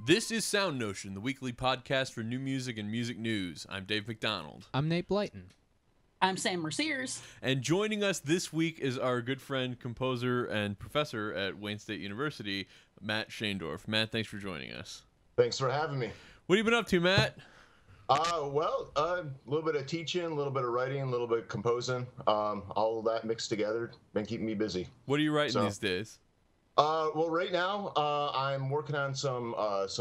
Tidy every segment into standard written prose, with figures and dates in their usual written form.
This is SoundNotion, the weekly podcast for new music and music news. I'm Dave McDonald. I'm Nate Blyton. I'm Sam Merciers. And joining us this week is our good friend, composer, and professor at Wayne State University, Matt Schoendorff. Matt, thanks for joining us. Thanks for having me. What have you been up to, Matt? A little bit of teaching, a little bit of writing, a little bit of composing. All of that mixed together, been keeping me busy. What are you writing these days? Well, right now I'm working on some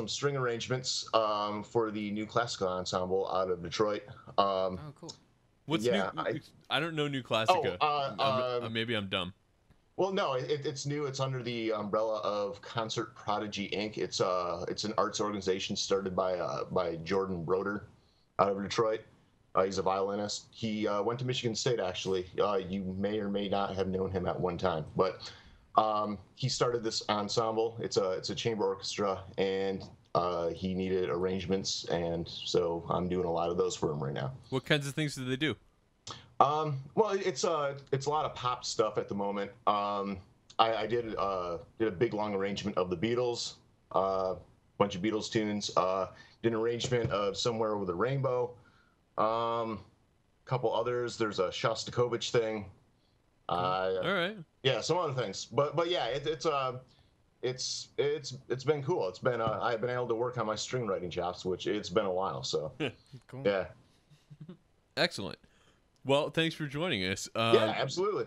string arrangements for the new classical ensemble out of Detroit. Oh, cool. What's new? I don't know New Classica. Maybe I'm dumb. Well, no, it's new. It's under the umbrella of Concert Prodigy Inc. It's an arts organization started by Jordan Broder out of Detroit. He's a violinist. He went to Michigan State, actually. You may or may not have known him at one time, but he started this ensemble. It's a chamber orchestra, and he needed arrangements, and so I'm doing a lot of those for him right now. What kinds of things do they do? Well, it's a lot of pop stuff at the moment. I did a big long arrangement of the Beatles, bunch of Beatles tunes. Did an arrangement of Somewhere Over the Rainbow. Couple others. There's a Shostakovich thing. All right. Yeah, some other things. But yeah, it's been cool. It's been I've been able to work on my string writing chops, which it's been a while. So Cool. yeah. Excellent. Well, thanks for joining us. Yeah, absolutely.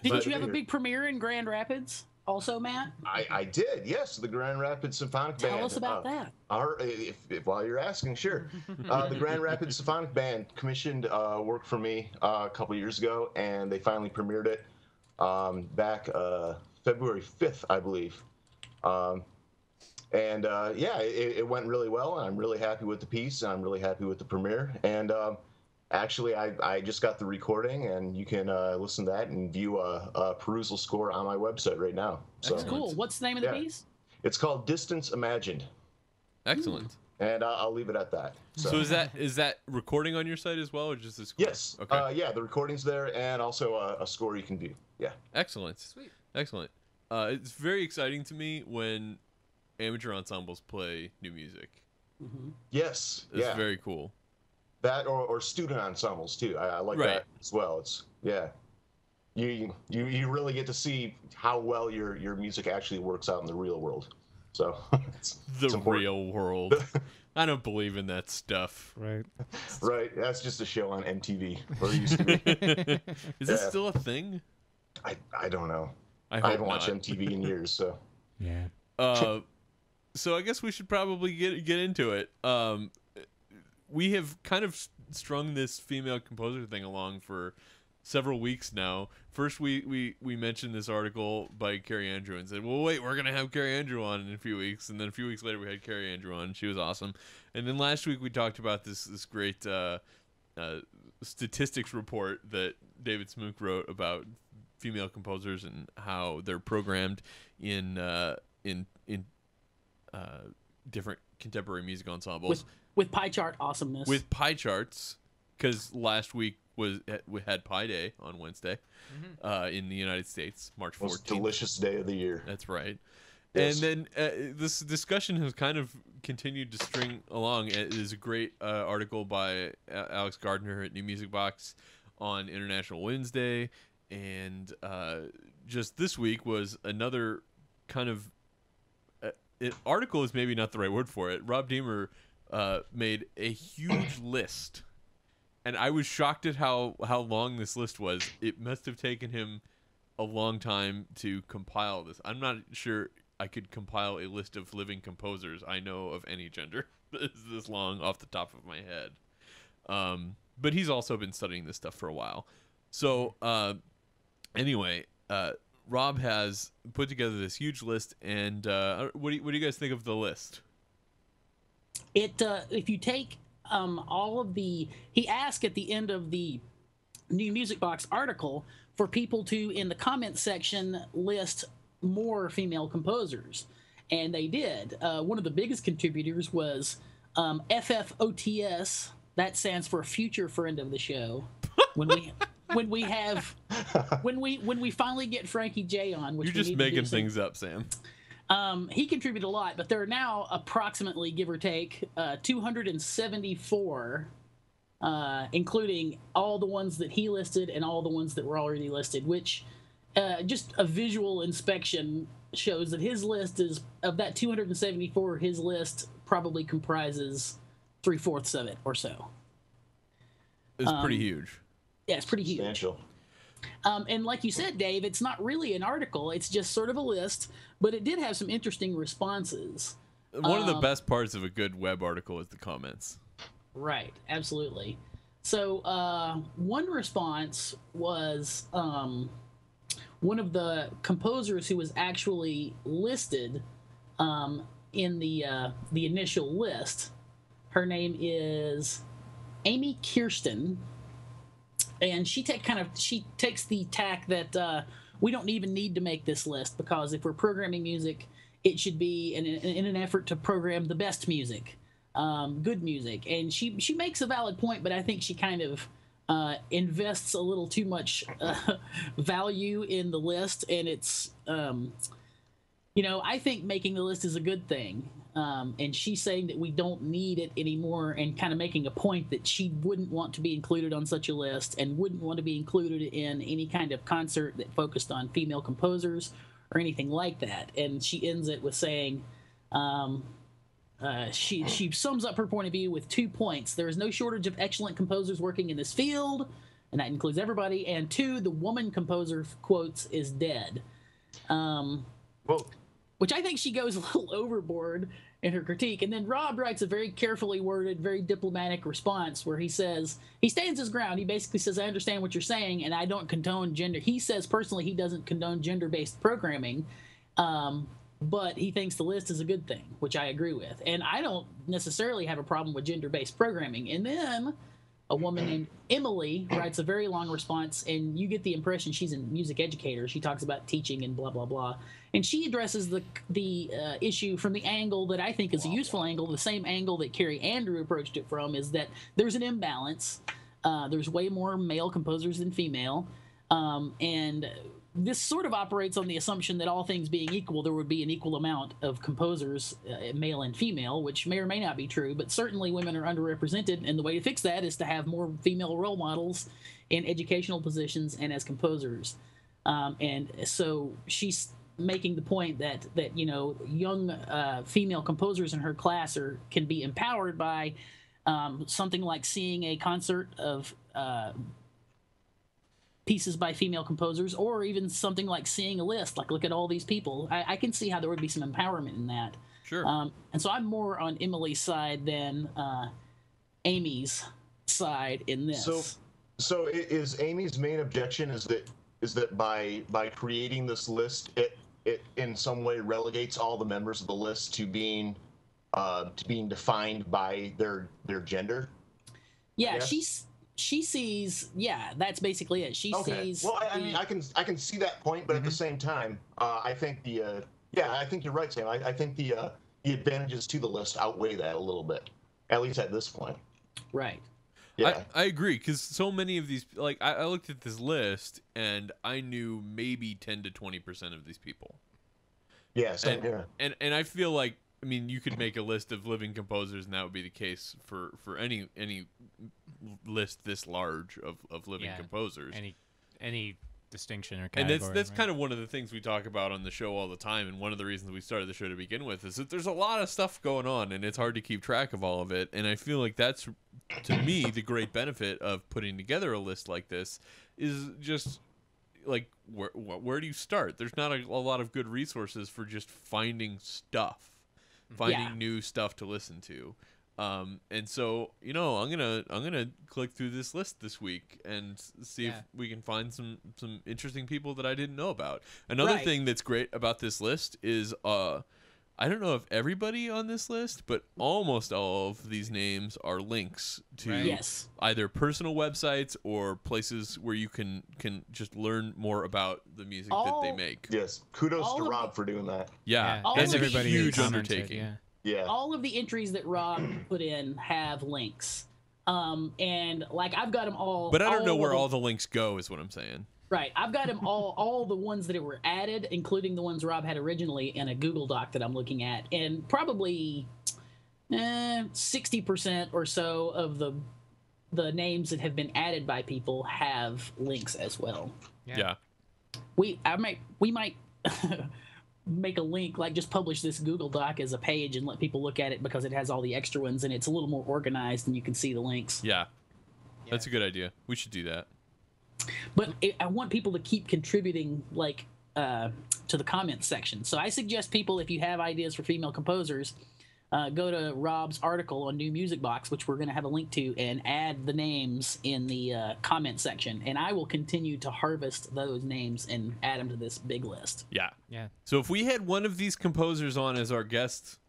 Didn't you have a big premiere in Grand Rapids also, Matt? I did, yes. The Grand Rapids Symphonic Band. Tell us about that. If while you're asking, sure. The Grand Rapids Symphonic Band commissioned work for me a couple years ago, and they finally premiered it back February 5th, I believe. It went really well, and I'm really happy with the piece, and I'm really happy with the premiere. And actually, I just got the recording, and you can listen to that and view a perusal score on my website right now. So, That's cool. What's the name of the piece? It's called Distance Imagined. Excellent. And I'll leave it at that. So is that recording on your site as well, or just the score? Yes. Okay. Yeah, the recording's there, and also a score you can view. Yeah. Excellent. Sweet. Excellent. It's very exciting to me when amateur ensembles play new music. Mm-hmm. Yes. It's yeah. very cool. That or student ensembles too. I like that as well. It's you really get to see how well your music actually works out in the real world. So it's real world. I don't believe in that stuff. Right. Right. That's just a show on MTV. Or it used to be. Is this still a thing? I don't know. I haven't watched MTV in years, so. Yeah. So I guess we should probably get into it. We have kind of strung this female composer thing along for several weeks now. First, we mentioned this article by Carrie Andrew and said, well, wait, we're going to have Carrie Andrew on in a few weeks. And then a few weeks later, we had Carrie Andrew on. She was awesome. And then last week, we talked about this great statistics report that David Smook wrote about female composers and how they're programmed in different contemporary music ensembles. With pie chart awesomeness. With pie charts, because last week we had Pie Day on Wednesday in the United States, March 14th. Most delicious day of the year. That's right. Yes. And then this discussion has kind of continued to string along. It is a great article by Alex Gardner at New Music Box on International Women's Day. And just this week was another kind of article is maybe not the right word for it. Rob Deemer made a huge list, and I was shocked at how long this list was. It must have taken him a long time to compile this. I'm not sure I could compile a list of living composers I know of any gender that is this long off the top of my head. But he's also been studying this stuff for a while. So anyway, Rob has put together this huge list, and what do you guys think of the list? If you take all of he asked at the end of the New Music Box article for people to, in the comment section, list more female composers, and they did. One of the biggest contributors was FFOTS. That stands for Future Friend of the Show. When we finally get Frankie J on, which you're just making things up, Sam. He contributed a lot, but there are now approximately, give or take, 274, including all the ones that he listed and all the ones that were already listed, which just a visual inspection shows that his list is, of that 274, his list probably comprises 3/4 of it or so. It's pretty huge. Yeah, it's pretty huge. Substantial. And like you said, Dave, it's not really an article. It's just sort of a list, but it did have some interesting responses. One of the best parts of a good web article is the comments. Right, absolutely. So one response was one of the composers who was actually listed in the initial list. Her name is Amy Kirsten. And she takes the tack that we don't even need to make this list, because if we're programming music, it should be in an effort to program the best music, good music. And she makes a valid point, but I think she kind of invests a little too much value in the list, and it's I think making the list is a good thing. And she's saying that we don't need it anymore, and kind of making a point that she wouldn't want to be included on such a list and wouldn't want to be included in any kind of concert that focused on female composers or anything like that. And she ends it with saying, she sums up her point of view with 2 points. There is no shortage of excellent composers working in this field, and that includes everybody. And 2, the woman composer, quotes, is dead. Which I think she goes a little overboard in her critique. And then Rob writes a very carefully worded, very diplomatic response where he says, he stands his ground. He basically says, I understand what you're saying, and I don't condone gender. He says personally he doesn't condone gender-based programming, but he thinks the list is a good thing, which I agree with. And I don't necessarily have a problem with gender-based programming. And then a woman named Emily writes a very long response, and you get the impression she's a music educator. She talks about teaching and blah, blah, blah. And she addresses the issue from the angle that I think is a useful angle, the same angle that Carrie Andrew approached it from, is that there's an imbalance. There's way more male composers than female. And this sort of operates on the assumption that all things being equal, there would be an equal amount of composers, male and female, which may or may not be true, but certainly women are underrepresented, and the way to fix that is to have more female role models in educational positions and as composers. And so she's making the point that young female composers in her class can be empowered by something like seeing a concert of pieces by female composers, or even something like seeing a list, like look at all these people. I can see how there would be some empowerment in that. Sure. And so I'm more on Emily's side than Amy's side in this. So is Amy's main objection is that by creating this list, it in some way relegates all the members of the list to being defined by their gender? Yeah, she sees, that's basically it. She sees. Well, I mean, I can see that point, but at the same time, I think I think you're right, Sam. I think the advantages to the list outweigh that a little bit, at least at this point. Right. Yeah. I agree, because so many of these, like, I looked at this list and I knew maybe 10 to 20% of these people. Yeah, same here. And I feel like, I mean, you could make a list of living composers, and that would be the case for any list this large of living composers. Any distinction or category. And that's kind of one of the things we talk about on the show all the time, and one of the reasons we started the show to begin with is that there's a lot of stuff going on, and it's hard to keep track of all of it. And I feel like that's, to me, the great benefit of putting together a list like this is just, like, where do you start? There's not a lot of good resources for just finding stuff. Finding new stuff to listen to, and so I'm gonna click through this list this week and see if we can find some interesting people that I didn't know about. Another thing that's great about this list is I don't know if everybody on this list, but almost all of these names are links to either personal websites or places where you can just learn more about the music that they make. Yes, kudos to Rob for doing that. Yeah, that's a huge undertaking. Yeah. All of the entries that Rob put in have links, and like I've got them all. But I don't know where all the links go, is what I'm saying. Right. I've got them all the ones that were added, including the ones Rob had originally, in a Google Doc that I'm looking at, and probably 60% or so of the names that have been added by people have links as well. Yeah. We might make a link, like just publish this Google Doc as a page and let people look at it because it has all the extra ones and it's a little more organized and you can see the links. Yeah. That's a good idea. We should do that. But I want people to keep contributing, like, to the comments section. So I suggest people, if you have ideas for female composers, go to Rob's article on New Music Box, which we're going to have a link to, and add the names in the comment section. And I will continue to harvest those names and add them to this big list. Yeah. Yeah. So if we had one of these composers on as our guest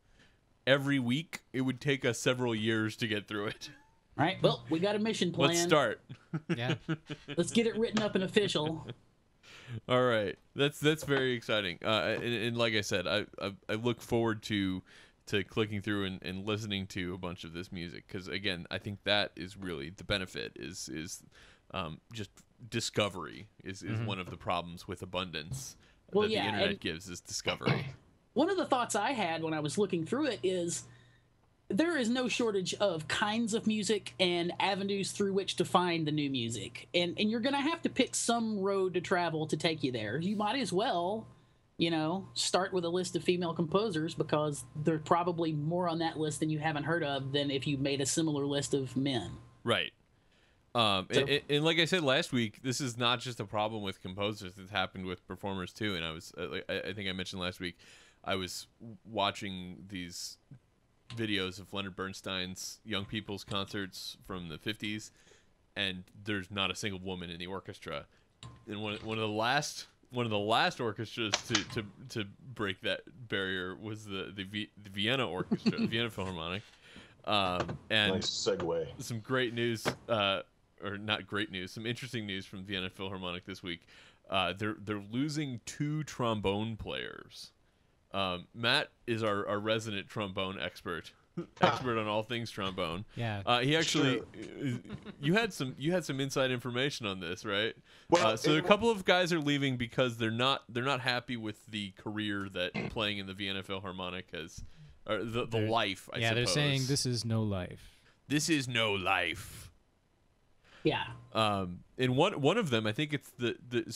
every week, it would take us several years to get through it. All right. Well, we got a mission plan. Let's start. Yeah. Let's get it written up and official. All right. That's very exciting. And like I said, I look forward to clicking through and listening to a bunch of this music, because again, I think that is really the benefit is just discovery is one of the problems with abundance that the internet gives, is discovery. One of the thoughts I had when I was looking through it is there is no shortage of kinds of music and avenues through which to find the new music, and you're going to have to pick some road to travel to take you there. You might as well, start with a list of female composers, because there's probably more on that list than you haven't heard of than if you made a similar list of men. Right. And like I said last week, this is not just a problem with composers. It's happened with performers too. And I think I mentioned last week, I was watching these videos of Leonard Bernstein's young people's concerts from the 50s, and there's not a single woman in the orchestra. And one of the last orchestras to break that barrier was the Vienna Orchestra, the Vienna Philharmonic. And nice segue. Some great news, or not great news, some interesting news from Vienna Philharmonic this week. They're losing 2 trombone players. Matt is our resident trombone expert on all things trombone. Yeah. He actually, you had some inside information on this, right? Well, so a couple of guys are leaving because they're not happy with the career that playing in the Vienna Philharmonic has, or the life. I suppose. They're saying this is no life. This is no life. Yeah. And one of them, I think it's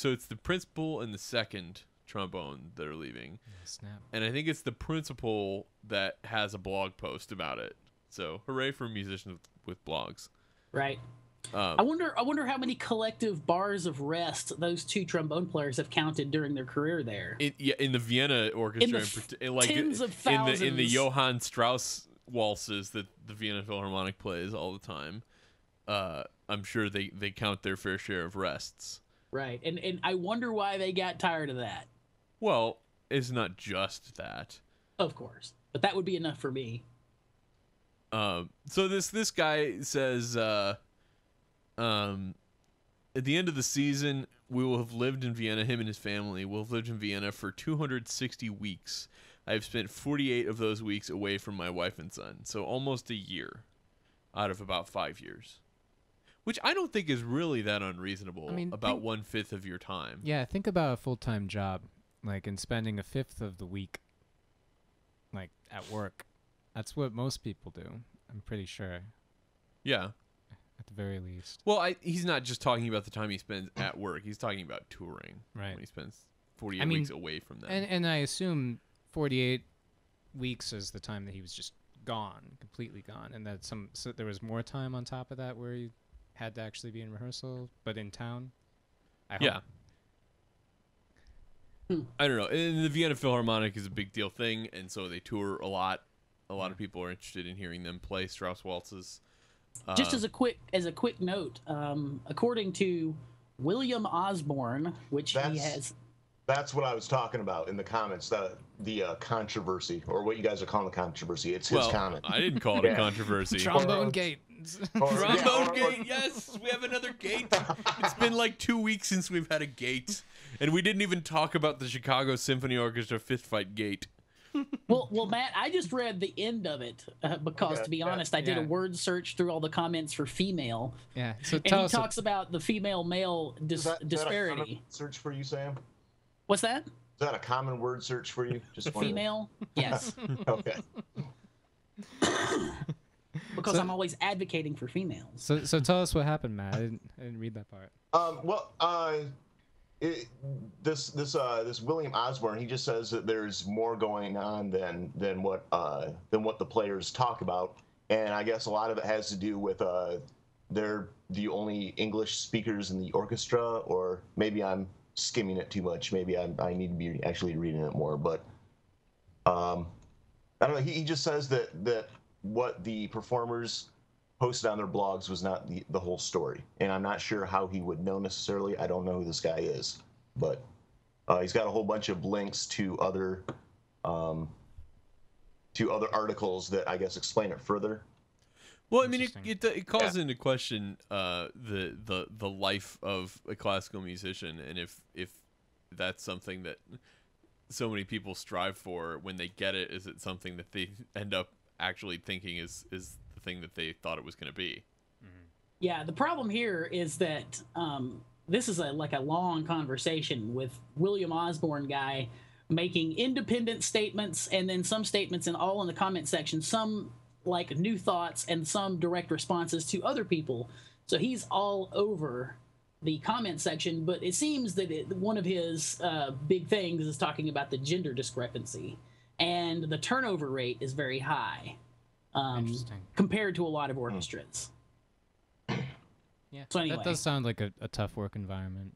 so it's the principal and the second trombone that are leaving. Snap. And I think it's the principal that has a blog post about it. So hooray for musicians with blogs. Right. I wonder how many collective bars of rest those 2 trombone players have counted during their career there. In the Vienna Orchestra, tens of thousands. in the Johann Strauss waltzes that the Vienna Philharmonic plays all the time. I'm sure they count their fair share of rests. Right. And I wonder why they got tired of that. Well, it's not just that. Of course. But that would be enough for me. So this guy says, at the end of the season, we will have lived in Vienna, him and his family will have lived in Vienna for 260 weeks. I have spent 48 of those weeks away from my wife and son. So almost a year out of about 5 years. Which I don't think is really that unreasonable, about 1/5 of your time. Yeah, think about a full-time job, and spending 1/5 of the week, at work. That's what most people do, I'm pretty sure. Yeah. At the very least. Well, he's not just talking about the time he spends at work. He's talking about touring. Right. When he spends 48 weeks away from that. And I assume 48 weeks is the time that he was just gone, completely gone. And that so there was more time on top of that where he had to actually be in rehearsal, but in town. I hope. I don't know. And the Vienna Philharmonic is a big deal thing, and so they tour a lot. A lot of people are interested in hearing them play Strauss waltzes. Just as a quick note, according to William Osborne, which he has. That's what I was talking about in the comments. The controversy, or what you guys are calling the controversy. It's his comment. I didn't call it a controversy. Trombone gate. Trombone gate. Yes, we have another gate. It's been 2 weeks since we've had a gate, and we didn't even talk about the Chicago Symphony Orchestra fist fight gate. Well, Matt, I just read the end of it because, to be honest, I did a Yeah. word search through all the comments for female, Yeah. So and tell he us. talks about the female-male Is that a disparity. common search for you, Sam? What's that? Is that a common word search for you? Just wondering. Female? Yes, Okay. because I'm always advocating for females. So tell us what happened, Matt. I didn't read that part. This William Osborne, he just says that there's more going on than what the players talk about, and I guess a lot of it has to do with they're the only English speakers in the orchestra, or maybe I'm skimming it too much. Maybe I need to be actually reading it more, but I don't know. He just says that what the performers posted on their blogs was not the whole story, and I'm not sure how he would know necessarily. I don't know who this guy is, but he's got a whole bunch of links to other articles that I guess explain it further. Well, I mean, Interesting. it calls into question the life of a classical musician, and if that's something that so many people strive for when they get it, is it something that they end up actually thinking is the thing that they thought it was going to be? Yeah, the problem here is that this is a long conversation with William Osborne guy making independent statements, and then some statements all in the comment section, some like new thoughts and some direct responses to other people. So he's all over the comment section, but it seems that one of his big things is talking about the gender discrepancy, and the turnover rate is very high Interesting. compared to a lot of orchestras. Yeah. So anyway. That does sound like a tough work environment.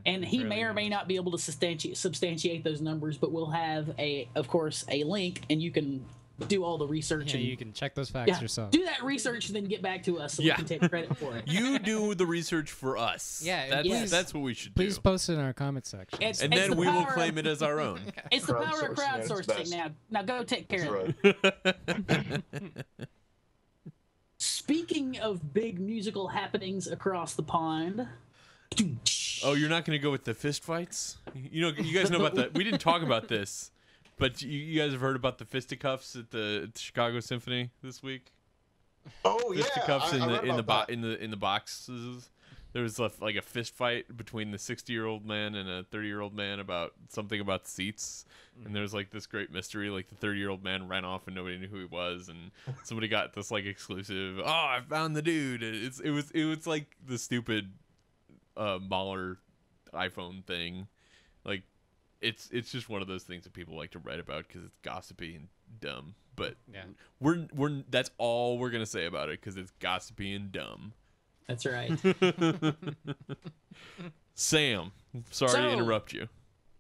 And he Fairly may or may English. not be able to substantiate those numbers, but we'll have of course, a link, and you can do all the research. Yeah, and you can check those facts yourself. do that research, and then get back to us so we can take credit for it. You do the research for us. Yeah, that's yes. that's what we should Please do. post it in our comment section. It's- And it's then the we will power claim of- it as our own. It's the power of Crowdsourcing at its crowdsourcing best. now. Now go take care That's of it. right. Speaking of big musical happenings across the pond. Oh, you're not going to go with the fist fights? You guys know about that. We didn't talk about this, but you guys have heard about the fisticuffs at the Chicago Symphony this week. Oh yeah, Fisticuffs I read about that. in the boxes. There was like a fist fight between the 60-year-old man and a 30-year-old man about something about seats. And there's like this great mystery. Like the 30-year-old man ran off and nobody knew who he was, and somebody got this like exclusive. Oh, I found the dude. It was like the stupid Mahler iPhone thing. Like it's just one of those things that people like to write about because it's gossipy and dumb. But Yeah. we're that's all we're gonna say about it because it's gossipy and dumb. That's right. Sam, sorry to So- interrupt you.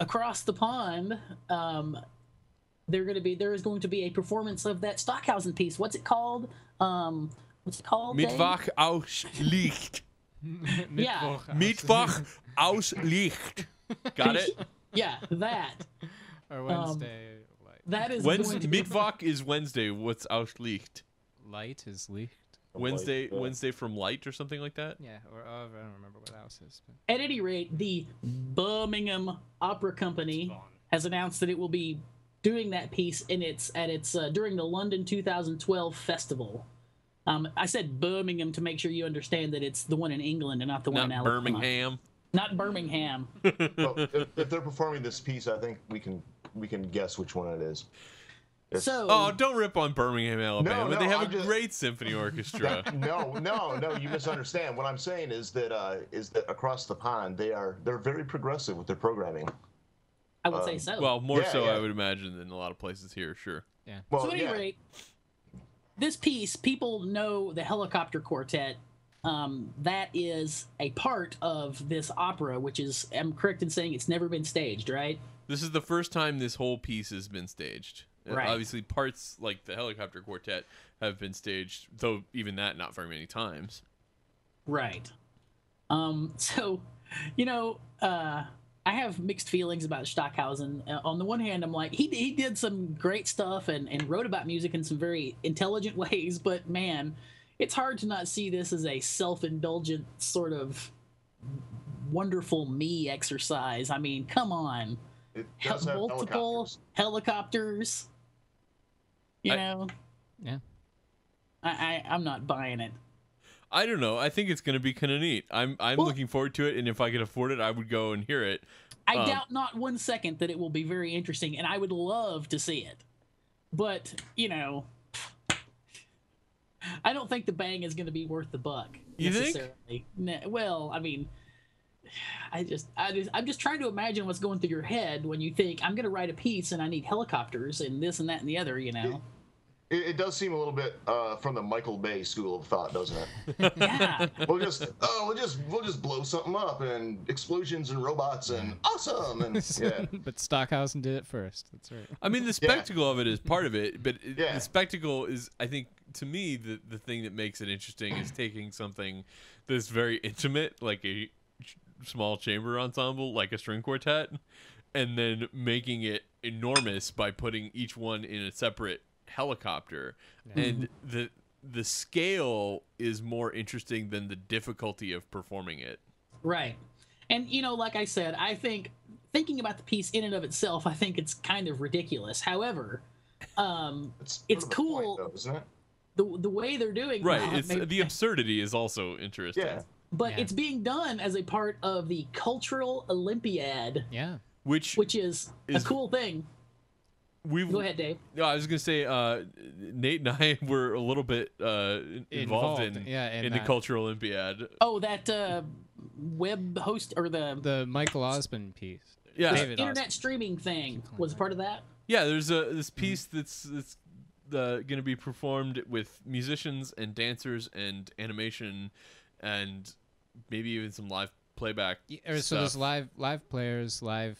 Across the pond, there is going to be a performance of that Stockhausen piece. What's it called? What's it called? Dave? Mittwoch aus Licht. Yeah. Mittwoch aus Licht. Got it? Yeah, that. Or Wednesday. That is Wednesday, going to be Mittwoch is Wednesday. What's aus Licht? Light is Licht. Wednesday from light or something like that? Yeah, or I don't remember what else is. But At any rate, the Birmingham Opera Company has announced that it will be doing that piece during the London 2012 festival. I said Birmingham to make sure you understand that it's the one in England and not the one in Not Alabama. Birmingham. Not Birmingham. Well, if they're performing this piece, I think we can guess which one it is. It's- So, Oh, don't rip on Birmingham, Alabama. no, They have I'm a just- great symphony orchestra. No, you misunderstand. What I'm saying is that across the pond they're very progressive with their programming. I would say so. Well, more Yeah, so, yeah. I would imagine, than a lot of places here. Sure. yeah. Well, So at any yeah. rate, this piece, people know the Helicopter Quartet. That is a part of this opera, which is, I'm correct in saying it's never been staged, right? This is the first time this whole piece has been staged. Right. Obviously, parts like the Helicopter Quartet have been staged, though even that not very many times. Right. So, I have mixed feelings about Stockhausen. On the one hand, I'm like, he did some great stuff and wrote about music in some very intelligent ways, but man, it's hard to not see this as a self-indulgent sort of wonderful me exercise. I mean, come on. It does have Multiple helicopters. helicopters. You know? Yeah. I'm not buying it. I don't know. I think it's going to be kind of neat. I'm Well, looking forward to it, and if I could afford it, I would go and hear it. I doubt not 1 second that it will be very interesting, and I would love to see it. But, you know, I don't think the bang is going to be worth the buck. You necessarily. think? Well, I mean, I'm just trying to imagine what's going through your head when you think I'm going to write a piece and I need helicopters and this and that and the other. You know. It does seem a little bit from the Michael Bay school of thought, doesn't it? Yeah. we'll just blow something up and explosions and robots and awesome and yeah. But Stockhausen did it first. That's right. I mean, the spectacle of it is part of it, but Yeah. the spectacle is, I think, to me, the thing that makes it interesting is taking something that's very intimate, like a small chamber ensemble, like a string quartet, and then making it enormous by putting each one in a separate helicopter. Yeah. And the scale is more interesting than the difficulty of performing it. Right. And, you know, like I said, I think thinking about the piece in and of itself, I think it's kind of ridiculous. However, it's cool, point, though, isn't it? the way they're doing Right. it. It's the absurdity is also interesting. Yeah. But Yeah. it's being done as a part of the Cultural Olympiad, Yeah. Which is a is- cool thing. we've Go ahead, Dave. No, I was gonna say Nate and I were a little bit involved in the that. Cultural Olympiad. Oh, that web host or The Michael Osmond piece. Yeah. David internet Osmond. streaming thing was part of that. Yeah, there's this piece that's going to be performed with musicians and dancers and animation and maybe even some live playback. So stuff. there's live players, live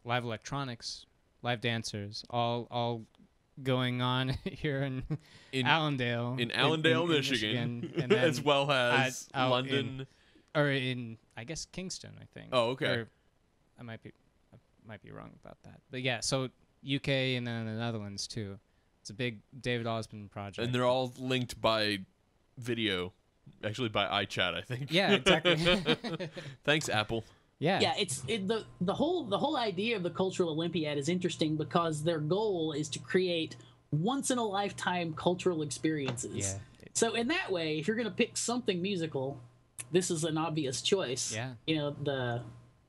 electronics, live dancers, all going on here in Allendale, in Allendale, Michigan, and then as well as out London. or in I guess Kingston, I think. Oh, okay. Or I might be wrong about that, but yeah. So UK and then the Netherlands too. It's a big David Osmond project. And they're all linked by video, actually by iChat, I think. Yeah, exactly. Thanks, Apple. Yeah. Yeah, the whole idea of the Cultural Olympiad is interesting because their goal is to create once in a lifetime cultural experiences. Yeah. So in that way, if you're going to pick something musical, this is an obvious choice. Yeah. You know,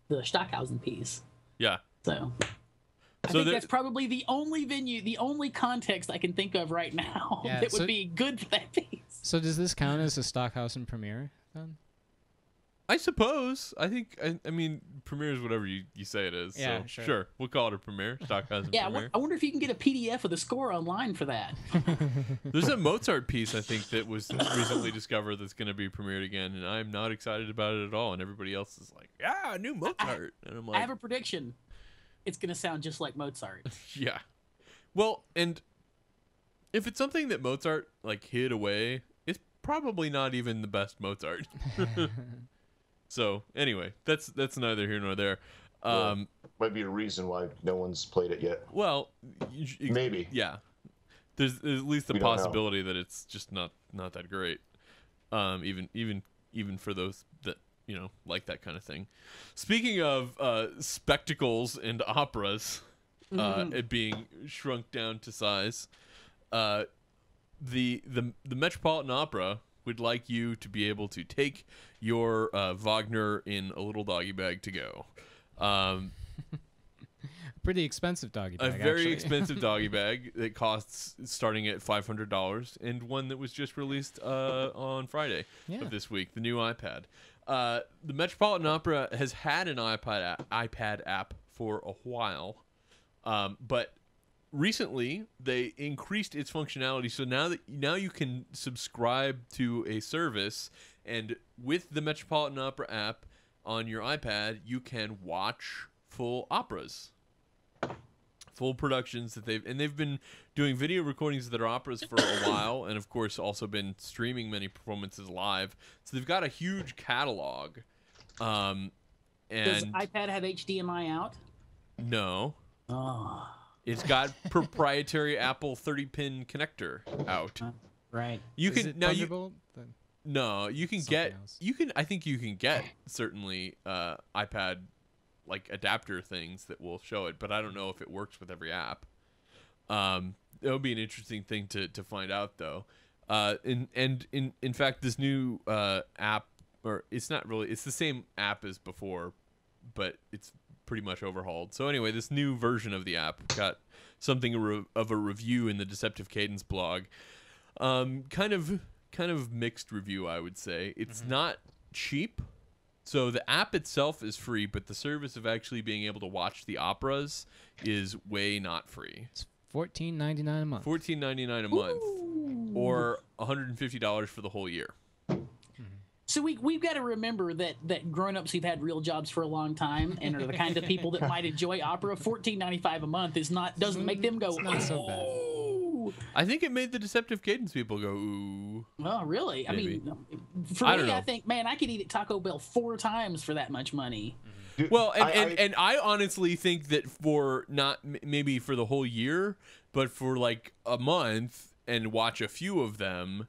the Stockhausen piece. Yeah. So I So think that's probably the only venue, the only context I can think of right now Yeah, that so- would be good for that piece. So does this count as a Stockhausen premiere then? I suppose. I think. I mean, premiere is whatever you say it is. Yeah, so sure. We'll call it a premiere. Stockhausen Yeah, premiere. I wonder if you can get a PDF of the score online for that. There's a Mozart piece I think that was recently discovered that's going to be premiered again, and I'm not excited about it at all. And everybody else is like, "Yeah, a new Mozart," and I'm I like, have a prediction. It's going to sound just like Mozart. "Yeah." Well, and if it's something that Mozart like hid away, it's probably not even the best Mozart. So anyway, that's neither here nor there. Might be a reason why no one's played it yet. Well, Maybe. yeah. There's at least the We don't know. possibility that it's just not that great. Even for those that like that kind of thing. Speaking of spectacles and operas, it being shrunk down to size, the Metropolitan Opera would like you to be able to take your Wagner in a little doggy bag to go. Pretty expensive doggy A bag. very actually. expensive doggy bag that costs starting at $500, and one that was just released on Friday Yeah. of this week, the new iPad. The Metropolitan Opera has had an iPad app for a while, but recently they increased its functionality. So now you can subscribe to a service, and with the Metropolitan Opera app on your iPad, you can watch full operas. Full productions that they've been doing video recordings of their operas for a while, and of course also been streaming many performances live. So they've got a huge catalog. And Does iPad have HDMI out? no, Oh, it's got proprietary Apple 30-pin connector out. right. You Is can it now Thunderbolt? Then- you can Something get else. I think you can get certainly iPad like adapter things that will show it, but I don't know if it works with every app. that would be an interesting thing to find out, though. In fact, this new app, or it's not really, it's the same app as before, but it's pretty much overhauled. So anyway, this new version of the app got something of a review in the Deceptive Cadence blog. Kind of mixed review, I would say. It's not cheap. So the app itself is free, but the service of actually being able to watch the operas is way not free. It's $14.99 a month. $14.99 a month, or $150 for the whole year. So we've got to remember that grown-ups who've had real jobs for a long time and are the kind of people that might enjoy opera, $14.95 a month doesn't make them go, not so bad. "Ooh." I think it made the Deceptive Cadence people go, ooh. Oh, really? Maybe. I mean, for I me, don't know. I think, man, I could eat at Taco Bell 4 times for that much money. Dude, Well, and I honestly think that for not maybe for the whole year, but for like a month and watch a few of them,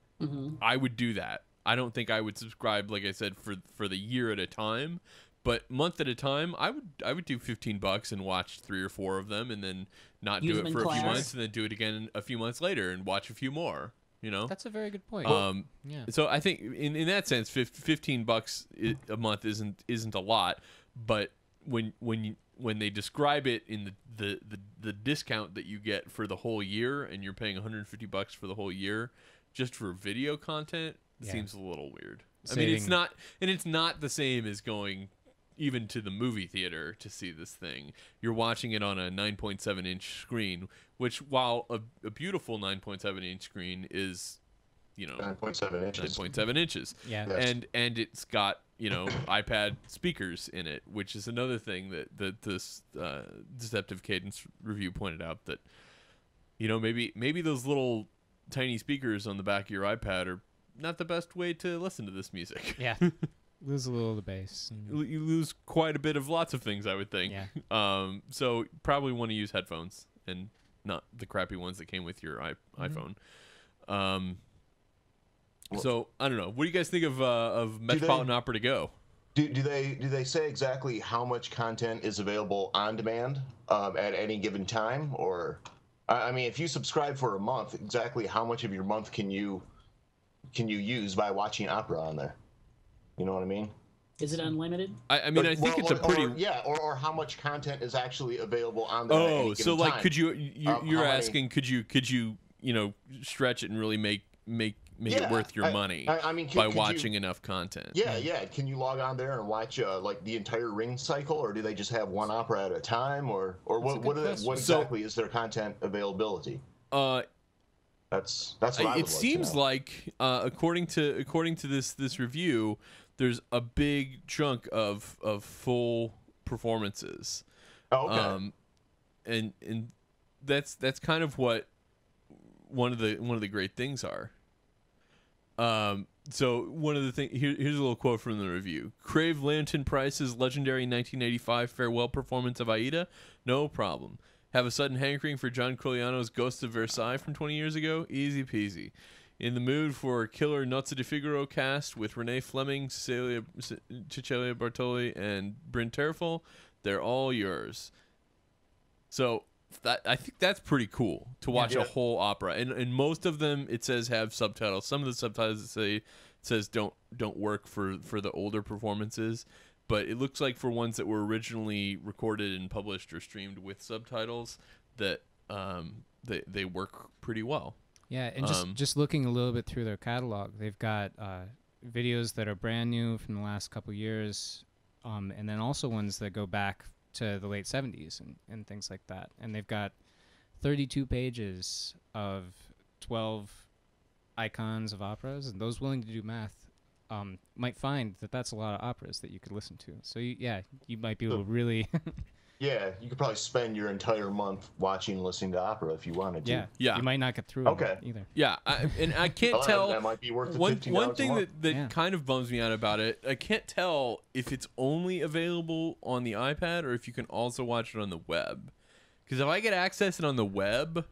I would do that. I don't think I would subscribe, like I said, for the year at a time, but month at a time, I would do $15 and watch 3 or 4 of them, and then not Use do them it in for a few class. months, and then do it again a few months later and watch a few more. You know, That's a very good point. Yeah. so I think in that sense, $15 a month isn't a lot, but when they describe it in the discount that you get for the whole year, and you're paying $150 for the whole year just for video content, it Yeah. seems a little weird. I mean, it's not the same as going even to the movie theater to see this thing. You're watching it on a 9.7-inch screen, which, while a beautiful 9.7-inch screen, is 9.7 inches. 9.7 inches. Yeah. Yes. And it's got iPad speakers in it, which is another thing that this Deceptive Cadence review pointed out, that maybe those little tiny speakers on the back of your iPad are not the best way to listen to this music. Yeah. Lose a little of the bass. You lose quite a bit of lots of things, I would think. Yeah. So probably want to use headphones and not the crappy ones that came with your iPhone. So I don't know. What do you guys think of Metropolitan Opera to Go? Do they say exactly how much content is available on demand at any given time? Or, I mean, if you subscribe for a month, exactly how much of your month can you use by watching opera on there? You know what I mean? Is it unlimited? I mean, I think it's a pretty... or how much content is actually available on there. At any so given like, time. could you? You're how asking, could you stretch it and really make it worth your money I mean, by watching enough content? Yeah. Can you log on there and watch like the entire ring cycle, or do they just have one opera at a time, or what exactly is their content availability? That's what I would It seems like according to this review, there's a big chunk of full performances. Oh, okay. And that's kind of what one of the great things are. So one of the things here's a little quote from the review: "Crave Lantern Price's legendary 1985 farewell performance of Aida? No problem. Have a sudden hankering for John Coliano's Ghost of Versailles from 20 years ago? Easy peasy. In the mood for a killer Nozze di Figaro cast with Renee Fleming, Cecilia Bartoli, and Bryn Terfel? They're all yours." So I think that's pretty cool to watch a whole opera, and most of them, it says, have subtitles. Some of the subtitles says don't work for the older performances, but it looks like for ones that were originally recorded and published or streamed with subtitles, that they work pretty well. Yeah, and just looking a little bit through their catalog, they've got videos that are brand new from the last couple years, and then also ones that go back to the late 70s and things like that. And they've got 32 pages of 12 icons of operas, and those willing to do math might find that that's a lot of operas that you could listen to. So you might be able to really... Yeah, you could probably spend your entire month watching and listening to opera if you wanted to. Yeah. You might not get through it either. Yeah, and I can't tell. That might be worth the one $15 thing a month. that kind of bums me out about it. I can't tell if it's only available on the iPad or if you can also watch it on the web. Because if I could access it on the web,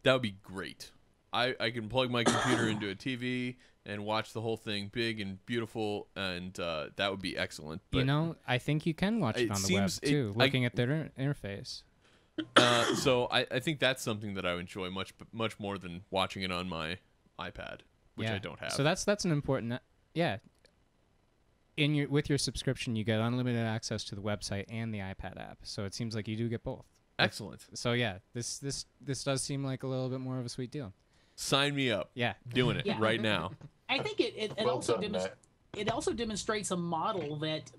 that would be great. I can plug my computer into a TV and watch the whole thing big and beautiful, and that would be excellent. But I think you can watch it on the web too, looking at their interface. So I think that's something that I enjoy much more than watching it on my iPad, which I don't have. So that's an important with your subscription you get unlimited access to the website and the iPad app. So it seems like you do get both. Excellent. So yeah, this does seem like a little bit more of a sweet deal. Sign me up. Yeah. Doing it Yeah. right now. I think it Well also done, Matt. it also demonstrates a model that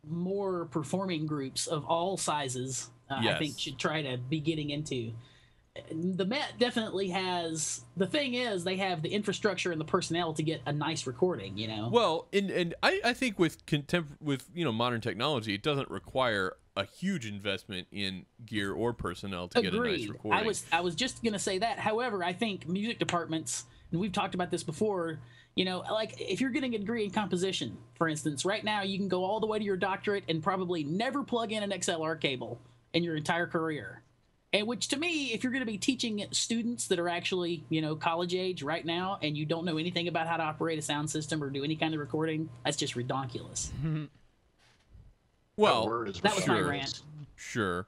more performing groups of all sizes, I Yes. think, should try to be getting into. The Met definitely has. The thing is, they have the infrastructure and the personnel to get a nice recording. You know. Well, and I think with modern technology, it doesn't require a huge investment in gear or personnel to get a nice recording. I was just gonna say that. However, I think music departments, and we've talked about this before. You know, like if you're getting a degree in composition, for instance, right now you can go all the way to your doctorate and probably never plug in an XLR cable in your entire career. And which to me, if you're going to be teaching students that are actually, college age right now, and you don't know anything about how to operate a sound system or do any kind of recording, that's just redonkulous. Well, That was my rant. Sure.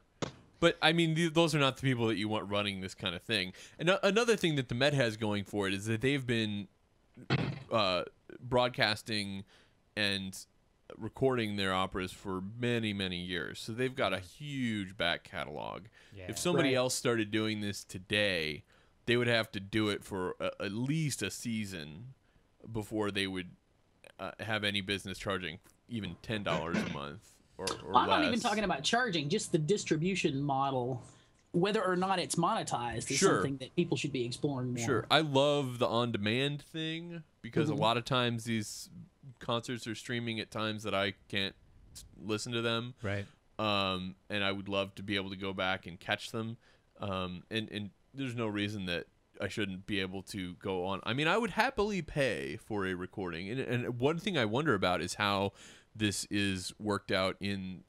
But, I mean, those are not the people that you want running this kind of thing. And another thing that the Met has going for it is that they've been broadcasting and recording their operas for many, many years. So they've got a huge back catalog. Yeah. If somebody Right. else started doing this today, they would have to do it for at least a season before they would have any business charging even $10 a month or I'm less. not even talking about charging, just the distribution model. Whether or not it's monetized is Sure. something that people should be exploring more. Sure. I love the on-demand thing because a lot of times these concerts are streaming at times that I can't listen to them. Right. And I would love to be able to go back and catch them. And there's no reason that I shouldn't be able to go on. I mean, I would happily pay for a recording. And one thing I wonder about is how this is worked out in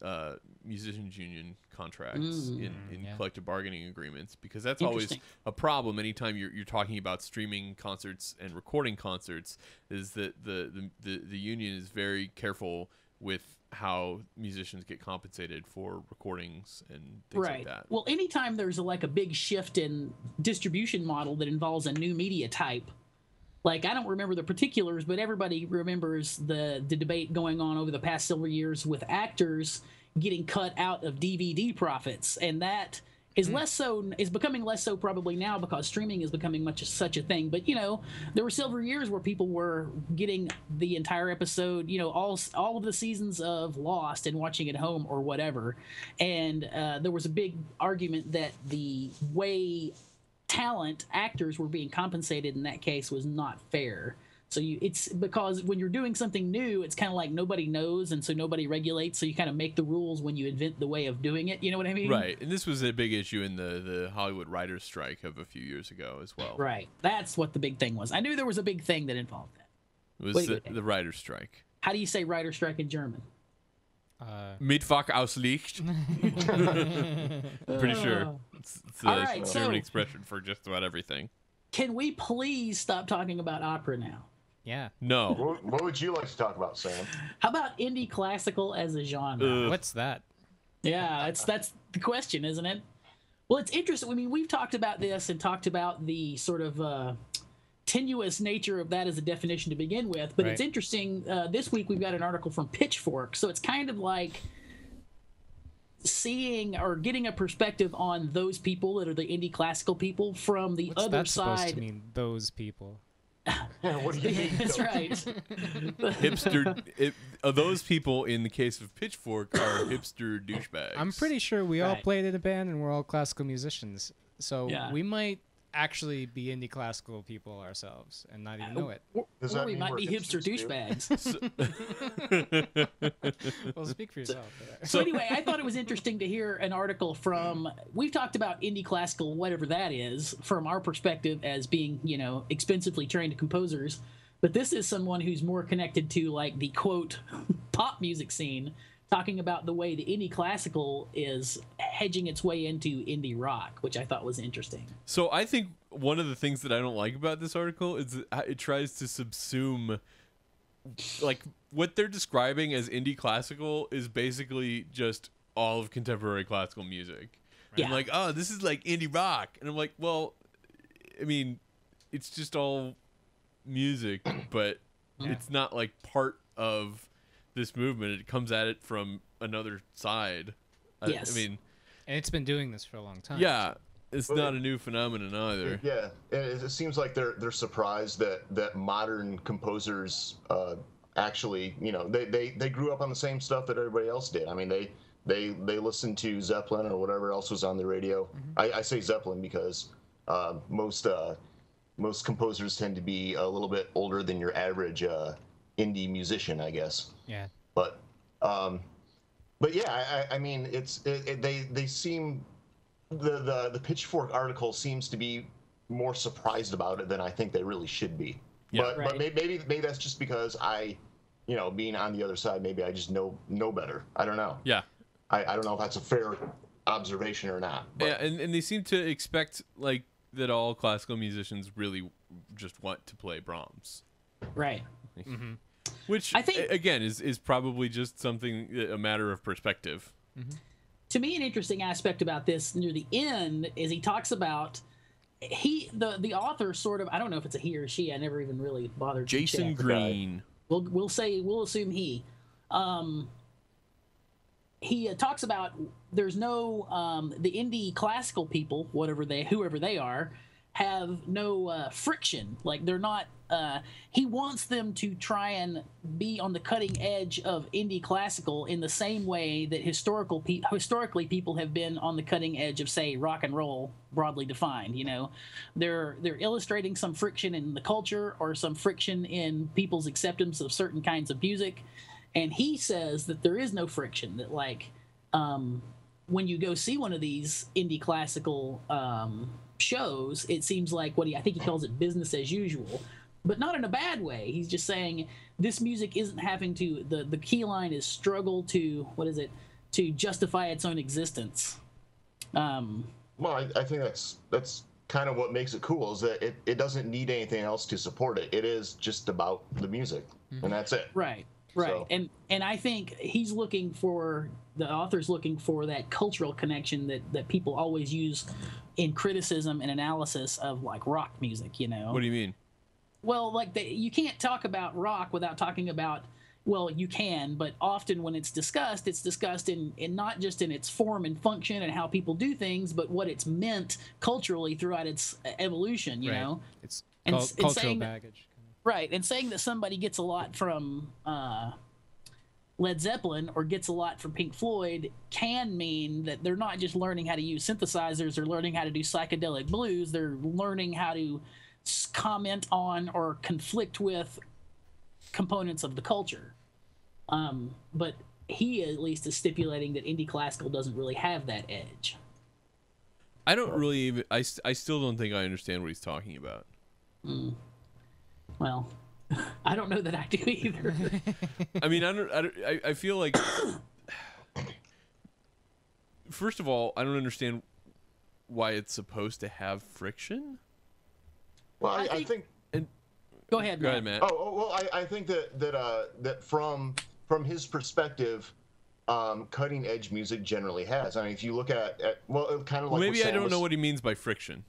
musicians union contracts, in Yeah. collective bargaining agreements, because that's always Interesting. a problem anytime you're talking about streaming concerts and recording concerts, is that the union is very careful with how musicians get compensated for recordings and things Right. like that. Well, anytime there's a big shift in distribution model that involves a new media type, like I don't remember the particulars, but everybody remembers the debate going on over the past several years with actors getting cut out of DVD profits, and that is is becoming less so probably now because streaming is becoming such a thing. But there were several years where people were getting the entire episode, all of the seasons of Lost and watching it home or whatever, and there was a big argument that the way actors were being compensated in that case was not fair. So it's because when you're doing something new, it's kind of like nobody knows, and so nobody regulates. So you kind of make the rules when you invent the way of doing it. You know what I mean? Right. And this was a big issue in the Hollywood writers' strike of a few years ago as well. Right. That's what the big thing was. I knew there was a big thing that involved that. It was Wait. the writers' strike. How do you say writer strike in German? Mittwoch auslicht. Pretty sure it's a All right, German so- expression for just about everything. Can we please stop talking about opera now? Yeah. No. What would you like to talk about, Sam? How about indie classical as a genre? What's that? Yeah, that's the question, isn't it? Well, it's interesting. I mean, we've talked about this and talked about the sort of tenuous nature of that as a definition to begin with. But it's Right. interesting. This week we've got an article from Pitchfork, so it's kind of like seeing or getting a perspective on those people that are the indie classical people from the What's other that supposed side. to mean? Those people. What do you mean? That's right. Hipster. Those people, in the case of Pitchfork, are hipster douchebags. I'm pretty sure we all Right. played in a band and we're all classical musicians. So Yeah. we might actually be indie classical people ourselves and not even know it. Or, Does or that we mean might we're be hipster hipsters, douchebags. Well, speak for yourself. So anyway, I thought it was interesting to hear an article from. We've talked about indie classical, whatever that is, from our perspective as being, expensively trained composers. But this is someone who's more connected to like the quote pop music scene, talking about the way the indie classical is hedging its way into indie rock, which I thought was interesting. So I think one of the things that I don't like about this article is that it tries to subsume, like, what they're describing as indie classical is basically just all of contemporary classical music. Yeah. I'm like, oh, this is like indie rock, and I'm like, well, I mean, it's just all music, but it's not like part of this movement. It comes at it from another side. Yes. I mean, And it's been doing this for a long time. yeah, it's not a new phenomenon either. Yeah, it seems like they're surprised that modern composers actually, they grew up on the same stuff that everybody else did. I mean, they listened to Zeppelin or whatever else was on the radio. I say Zeppelin because most composers tend to be a little bit older than your average indie musician, I guess. Yeah. But yeah, I mean, they seem the Pitchfork article seems to be more surprised about it than I think they really should be. Yeah. But maybe that's just because I, being on the other side, maybe I just know better. I don't know. Yeah. I don't know if that's a fair observation or not. But. Yeah, and they seem to expect like that all classical musicians really just want to play Brahms. Right. Which I think- again is probably just something, a matter of perspective. To me, an interesting aspect about this near the end is he talks about the author sort of, I don't know if it's a he or she, I never even really bothered to Jason check. Green. We'll assume he. He talks about there's no the indie classical people, whoever they are, have no friction. Like they're not. He wants them to try and be on the cutting edge of indie classical in the same way that historically people have been on the cutting edge of, say, rock and roll, broadly defined. They're illustrating some friction in the culture or some friction in people's acceptance of certain kinds of music. And he says that there is no friction, that like when you go see one of these indie classical shows, it seems like I think he calls it business as usual, but not in a bad way. He's just saying this music isn't having to, the key line is struggle to, to justify its own existence. Well, I think that's kind of what makes it cool, is that it doesn't need anything else to support it. It is just about the music, and that's it. Right. So. And I think the author's looking for that cultural connection that people always use in criticism and analysis of like rock music, What do you mean? Well, like you can't talk about rock without talking about, well, you can, but often when it's discussed in not just in its form and function and how people do things, but what it's meant culturally throughout its evolution, you know? It's And cultural saying baggage. Right, and saying that somebody gets a lot from Led Zeppelin or gets a lot from Pink Floyd can mean that they're not just learning how to use synthesizers or learning how to do psychedelic blues. They're learning how to comment on or conflict with components of the culture. But he at least is stipulating that indie classical doesn't really have that edge. I don't really even. I still don't think I understand what he's talking about. Well, I don't know that I do either. I mean, I feel like, first of all, I don't understand why it's supposed to have friction. Well, I think. Go ahead, Matt. Oh well, I think that from his perspective, cutting edge music generally has. I mean, if you look at kind of like maybe I don't know what he means by friction.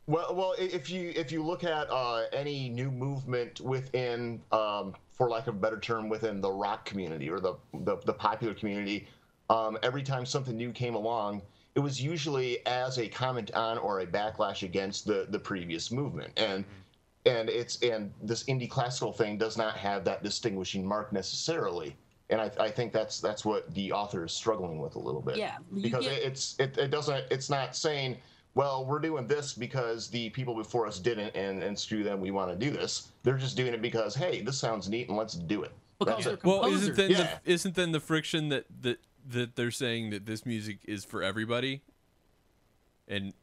Well, if you look at any new movement within, for lack of a better term, within the rock community or the popular community, every time something new came along, it was usually as a comment on or a backlash against the previous movement, and this indie classical thing does not have that distinguishing mark necessarily. And I think that's what the author is struggling with a little bit. Yeah, because it's not saying, well, we're doing this because the people before us didn't, and screw them, we want to do this. They're just doing it because, hey, this sounds neat and let's do it. Because they're Well, composers. isn't then the friction that they're saying that this music is for everybody, and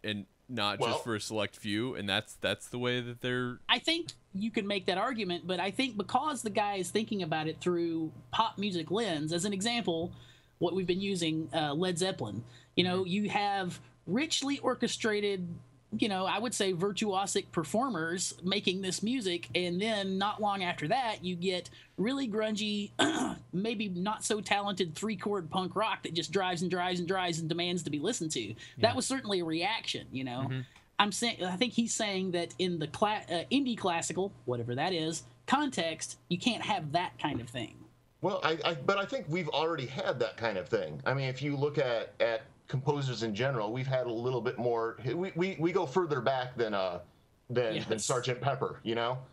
not just for a select few, and that's the way that they're. I think you can make that argument, but I think because the guy is thinking about it through pop music lens, as an example, what we've been using, Led Zeppelin. You have richly orchestrated I would say virtuosic performers making this music, and then not long after that, you get really grungy, maybe not so talented 3-chord punk rock that just drives and drives and drives and demands to be listened to. That was certainly a reaction, I think he's saying that in the indie classical, whatever that is, context, you can't have that kind of thing. Well, but I think we've already had that kind of thing. I mean, if you look at composers in general, we've had a little bit more. We go further back than Sgt. Pepper,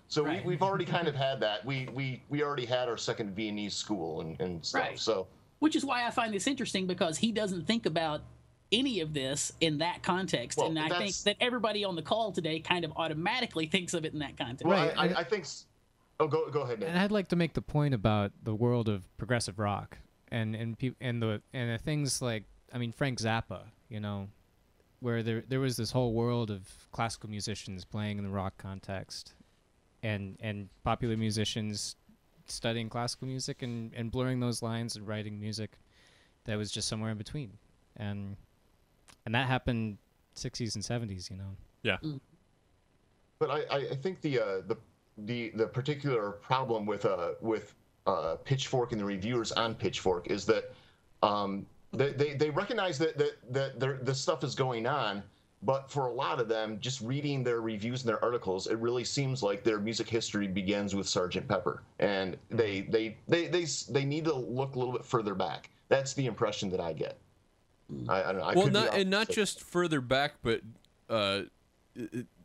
So Right. we've already kind of had that. We already had our second Viennese school and stuff. Right. So, which is why I find this interesting, because he doesn't think about any of this in that context, Well, and I think that everybody on the call today kind of automatically thinks of it in that context. well, Right. I think. Oh, go ahead, Nick. And I'd like to make the point about the world of progressive rock and the things like, I mean, Frank Zappa, where there was this whole world of classical musicians playing in the rock context, and popular musicians studying classical music and blurring those lines and writing music that was just somewhere in between, and that happened 60s and 70s, Yeah. But I think the particular problem with Pitchfork and the reviewers on Pitchfork is that they recognize that this stuff is going on, but for a lot of them, just reading their reviews and their articles, it really seems like their music history begins with Sgt. Pepper, and they need to look a little bit further back. That's the impression that I get. I don't know. I Well, could be not opposite. just further back, but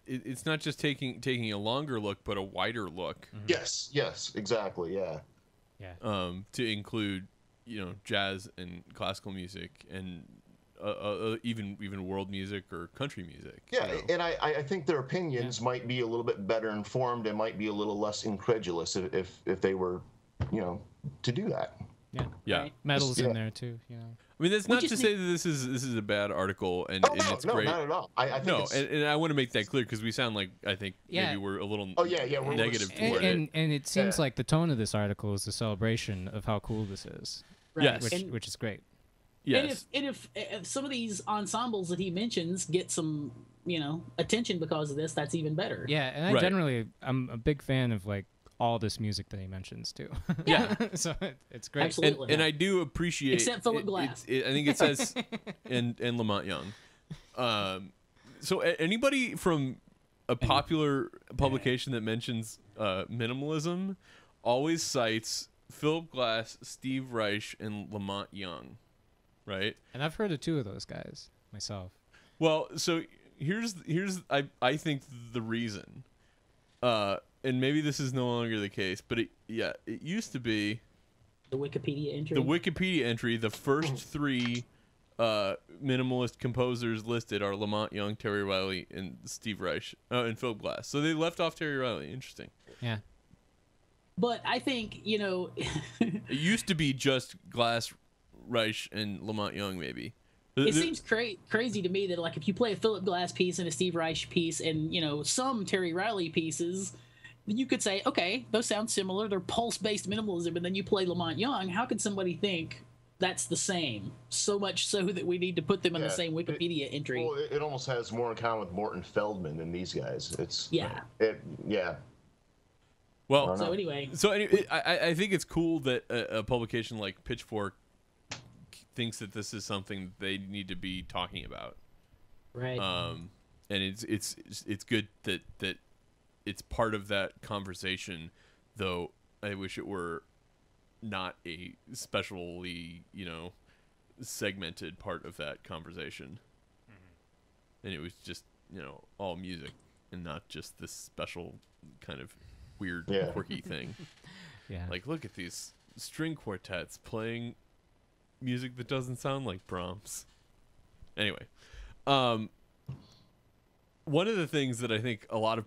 it's not just taking a longer look, but a wider look. Yes, exactly, yeah. To include, jazz and classical music and even world music or country music. Yeah, and I think their opinions might be a little bit better informed and might be a little less incredulous if they were, to do that. Yeah. Right. Metal's in there too, I mean, that's not to say that this is a bad article and it's no, great. not at all. I think No, it's, and I want to make that clear because we sound like maybe we're a little negative toward it. And it seems like the tone of this article is a celebration of how cool this is. Right. Yes. Which is great. Yes. And if some of these ensembles that he mentions get some, attention because of this, that's even better. Yeah, and I'm a big fan of like all this music that he mentions too. Yeah. So it's great. Absolutely. And I do appreciate Except Philip Glass. I think it says and Lamont Young. So anybody from a popular publication that mentions minimalism always cites Philip Glass, Steve Reich, and Lamont Young, right? And I've heard of 2 of those guys myself. Well, so here's I think the reason. And maybe this is no longer the case, but it used to be The Wikipedia entry. the Wikipedia entry. The first 3 minimalist composers listed are Lamont Young, Terry Riley, and Steve Reich, and Philip Glass. So they left off Terry Riley. Interesting. Yeah. But I think, It used to be just Glass, Reich, and Lamont Young, maybe. it seems crazy to me that, like, if you play a Philip Glass piece and a Steve Reich piece and, some Terry Riley pieces, you could say, okay, those sound similar. They're pulse-based minimalism. And then you play Lamont Young. How could somebody think that's the same? So much so that we need to put them in the same Wikipedia entry. Well, it almost has more in common with Morton Feldman than these guys. It's Yeah. Well, So anyway, I think it's cool that a publication like Pitchfork thinks that this is something they need to be talking about. right. And it's good that it's part of that conversation, though I wish it were not a specially, segmented part of that conversation. And it was just, all music and not just this special kind of weird, quirky thing. Yeah. Like, look at these string quartets playing music that doesn't sound like Brahms. Anyway, one of the things that I think a lot of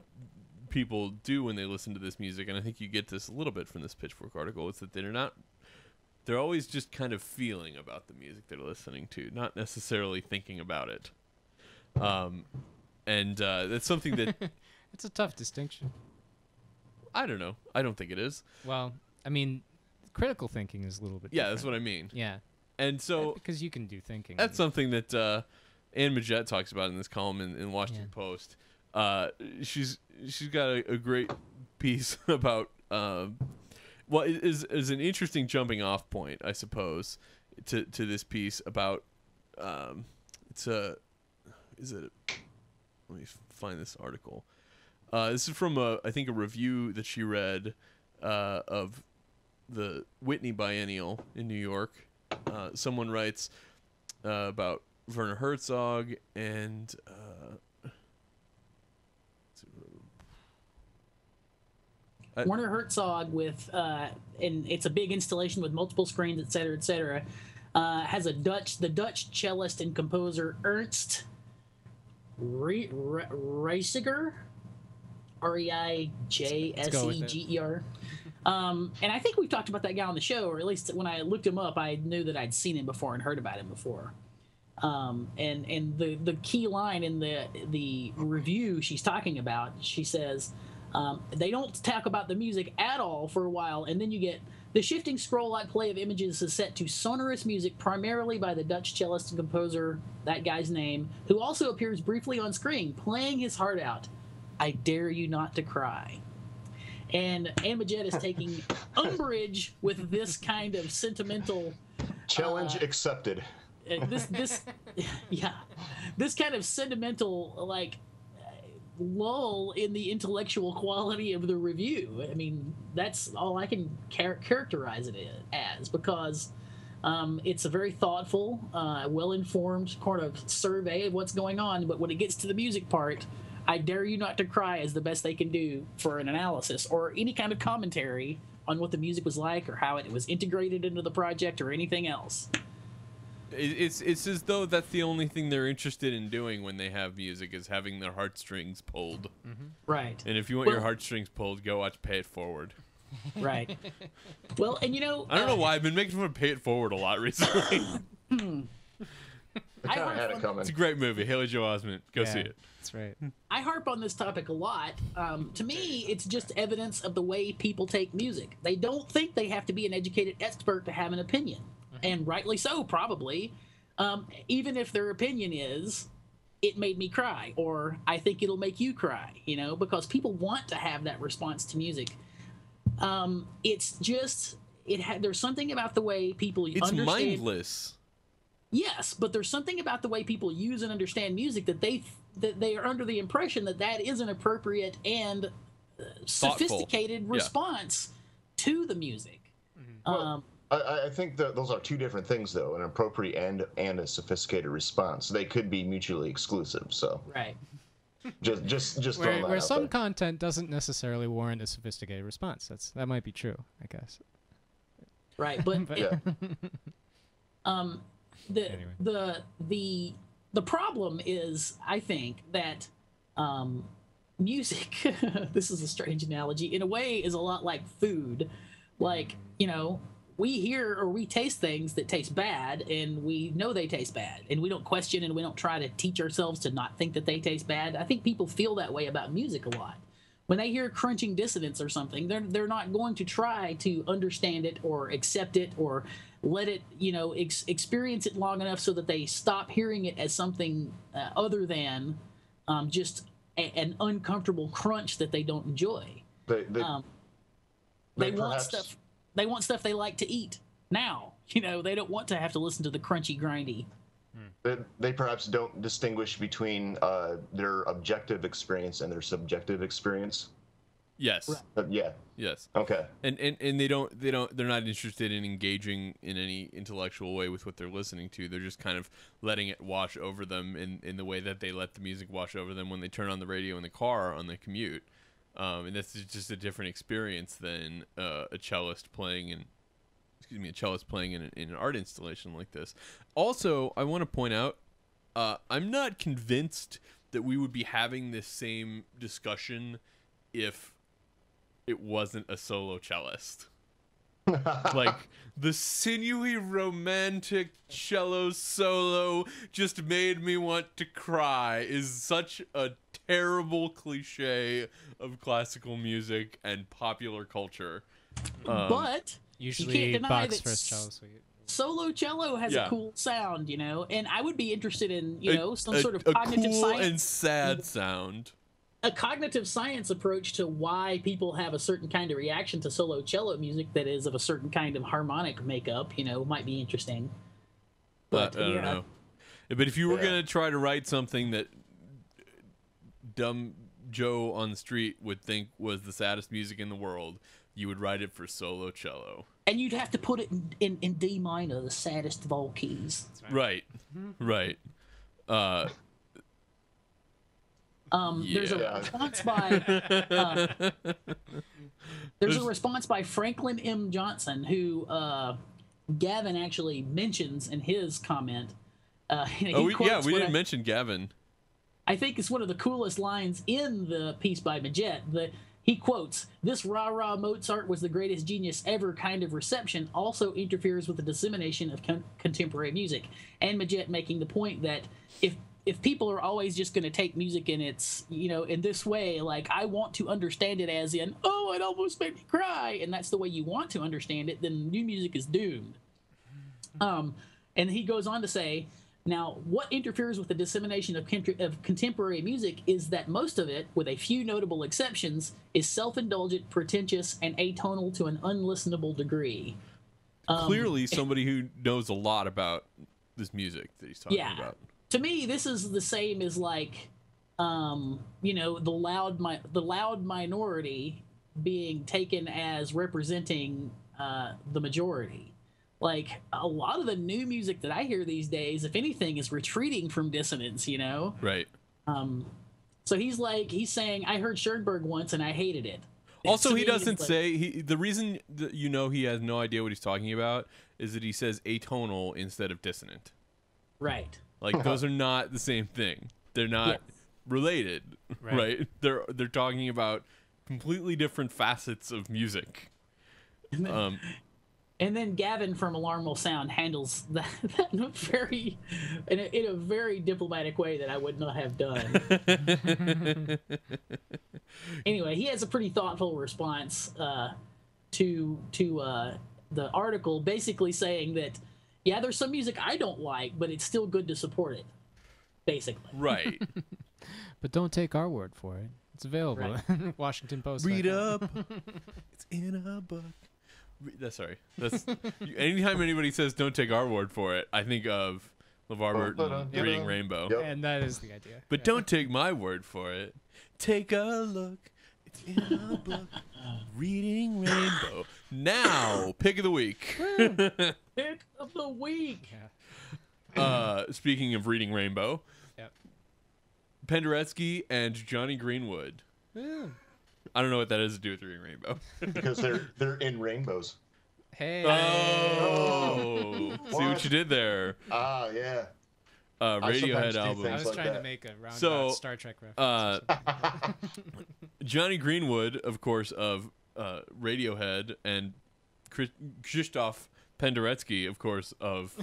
people do when they listen to this music, and I think you get this a little bit from this Pitchfork article, is that they're always just kind of feeling about the music they're listening to, not necessarily thinking about it. And that's something that It's a tough distinction. I don't know. I don't think it is. Well, I mean, critical thinking is a little bit Yeah, different. that's what I mean. Yeah. And so Because you can do thinking. that's something that Ann Majette talks about it in this column in Washington Post. She's got a great piece about well, it is an interesting jumping off point, I suppose, to this piece about let me find this article. This is from I think a review that she read of the Whitney Biennial in New York. Someone writes about Werner Herzog and Werner Herzog with and it's a big installation with multiple screens, et cetera, has the Dutch cellist and composer Ernst Reisiger, Reijesseger. And I think we've talked about that guy on the show, or at least when I looked him up, I knew that I'd seen him before and heard about him before. And the key line in the review she's talking about, she says, they don't talk about the music at all for a while, and then you get the shifting scroll-like play of images is set to sonorous music primarily by the Dutch cellist and composer, that guy's name, who also appears briefly on screen, playing his heart out. I dare you not to cry. And Ann Majette is taking umbrage with this kind of sentimental... Challenge accepted. This kind of sentimental, like, lull in the intellectual quality of the review. I mean, that's all I can characterize it as, because it's a very thoughtful, well-informed kind of survey of what's going on, but when it gets to the music part, I dare you not to cry is the best they can do for an analysis or any kind of commentary on what the music was like or how it was integrated into the project or anything else. It's as though that's the only thing they're interested in doing when they have music, is having their heartstrings pulled. Mm-hmm. Right. And if you want your heartstrings pulled, go watch Pay It Forward. Right. Well, and you know... I don't know why I've been making fun of Pay It Forward a lot recently. I kind of had it coming. It's a great movie. Haley Joel Osment. Go see it. That's right. I harp on this topic a lot. To me, it's just evidence of the way people take music. They don't think they have to be an educated expert to have an opinion. And rightly so, probably. Even if their opinion is, it made me cry, or I think it'll make you cry, you know, because people want to have that response to music. It's just, there's something about the way people understand. It's mindless. Yes, but there's something about the way people use and understand music that they are under the impression that is an appropriate and sophisticated response to the music. Well, I think that those are two different things, though, an appropriate and a sophisticated response. They could be mutually exclusive. So right. Just throwing that where out some there. content doesn't necessarily warrant a sophisticated response. That might be true, I guess. Right, but Yeah. The problem is, I think, that music, this is a strange analogy, in a way is a lot like food. Like, you know, we hear or we taste things that taste bad, and we know they taste bad, and we don't question and we don't try to teach ourselves to not think that they taste bad. I think people feel that way about music a lot. When they hear crunching dissonance or something, they're not going to try to understand it or accept it or let it, you know, experience it long enough so that they stop hearing it as something other than just an uncomfortable crunch that they don't enjoy. They want stuff. They want stuff they like to eat now. You know, they don't want to have to listen to the crunchy, grindy. They perhaps don't distinguish between their objective experience and their subjective experience. Yes. Yeah. Yes. Okay. And they're not interested in engaging in any intellectual way with what they're listening to. They're just kind of letting it wash over them in the way that they let the music wash over them when they turn on the radio in the car on the commute. And that's just a different experience than a cellist playing in an art installation like this. Also, I want to point out, I'm not convinced that we would be having this same discussion if it wasn't a solo cellist. Like, the sinewy romantic cello solo just made me want to cry is such a terrible cliche of classical music and popular culture. But usually you can't deny Bach's that first cello suite. solo cello has Yeah. a cool sound, you know, and I would be interested in, some a, sort of a cognitive cool science. and sad sound. A cognitive science approach to why people have a certain kind of reaction to solo cello music that is of a certain kind of harmonic makeup, might be interesting. But I don't know. But if you were going to try to write something that dumb Joe on the street would think was the saddest music in the world, you would write it for solo cello. And you'd have to put it in D minor, the saddest of all keys. Right. Right. There's a response by there's a response by Franklin M. Johnson, who Gavin actually mentions in his comment. We didn't mention Gavin. I think it's one of the coolest lines in the piece by Majet. He quotes, "This rah-rah Mozart was the greatest genius ever kind of reception also interferes with the dissemination of contemporary music." And Majet making the point that if people are always just going to take music in its, in this way, like, I want to understand it as in, oh, it almost made me cry, and that's the way you want to understand it, then new music is doomed. And he goes on to say, now, what interferes with the dissemination of contemporary music is that most of it, with a few notable exceptions, is self-indulgent, pretentious, and atonal to an unlistenable degree. Clearly somebody who knows a lot about this music that he's talking about. To me, this is the same as, like, the loud minority being taken as representing the majority. Like, a lot of the new music that I hear these days, if anything, is retreating from dissonance, Right. So he's saying, I heard Schoenberg once and I hated it. Also, he doesn't say, the reason that he has no idea what he's talking about is that he says atonal instead of dissonant. Right. Like, those are not the same thing. They're not related, right? They're talking about completely different facets of music. And then Gavin from Alarm Will Sound handles that in a very diplomatic way that I would not have done. Anyway, he has a pretty thoughtful response to the article, basically saying that, yeah, there's some music I don't like, but it's still good to support it, basically. Right. But don't take our word for it. It's available. Right. Washington Post. Read up. It's in a book. That's anytime anybody says don't take our word for it, I think of LeVar Burton reading Rainbow. Yep. And that is the idea. But don't take my word for it. Take a look. It's in a book. Reading Rainbow. Now, pick of the week. Pick of the week. Speaking of reading Rainbow. Yep. Penderecki and Johnny Greenwood. Yeah. I don't know what that has to do with reading Rainbow. Because they're in rainbows. Hey. Oh. See what you did there. Ah, yeah. Radiohead album. I was like trying that. to make a roundabout Star Trek reference. Johnny Greenwood, of course, of Radiohead, and Krzysztof Penderecki, of course, of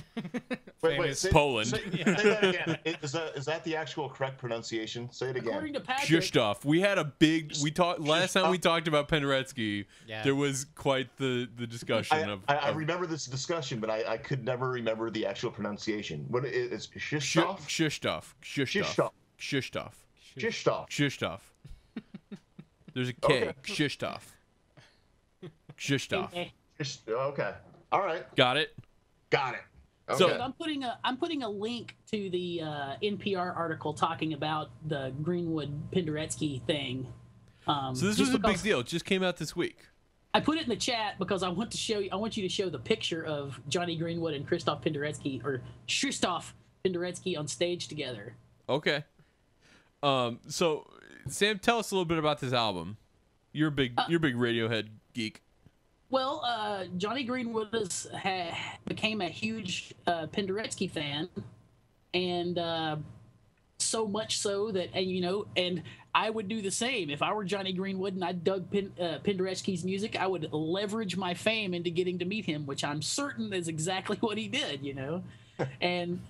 Poland. Say that again. Is that the actual correct pronunciation? Say it again. According to Patrick, Krzysztof. We had a big. Last time we talked about Penderecki. Yeah. There was quite the discussion I remember this discussion, but I could never remember the actual pronunciation. What is Krzysztof? Krzysztof. There's a K. Okay. Krzysztof. Okay. All right. Got it. Okay. So I'm putting a link to the NPR article talking about the Greenwood Penderecki thing. So this was a big deal. It just came out this week. I put it in the chat because I want you to show the picture of Johnny Greenwood and Krzysztof Penderecki on stage together. Okay. So Sam, tell us a little bit about this album. You're a big Radiohead geek. Well, Johnny Greenwood became a huge Penderecki fan, and so much so that and I would do the same if I were Johnny Greenwood and I dug Penderecki's music. I would leverage my fame into getting to meet him, which I'm certain is exactly what he did. And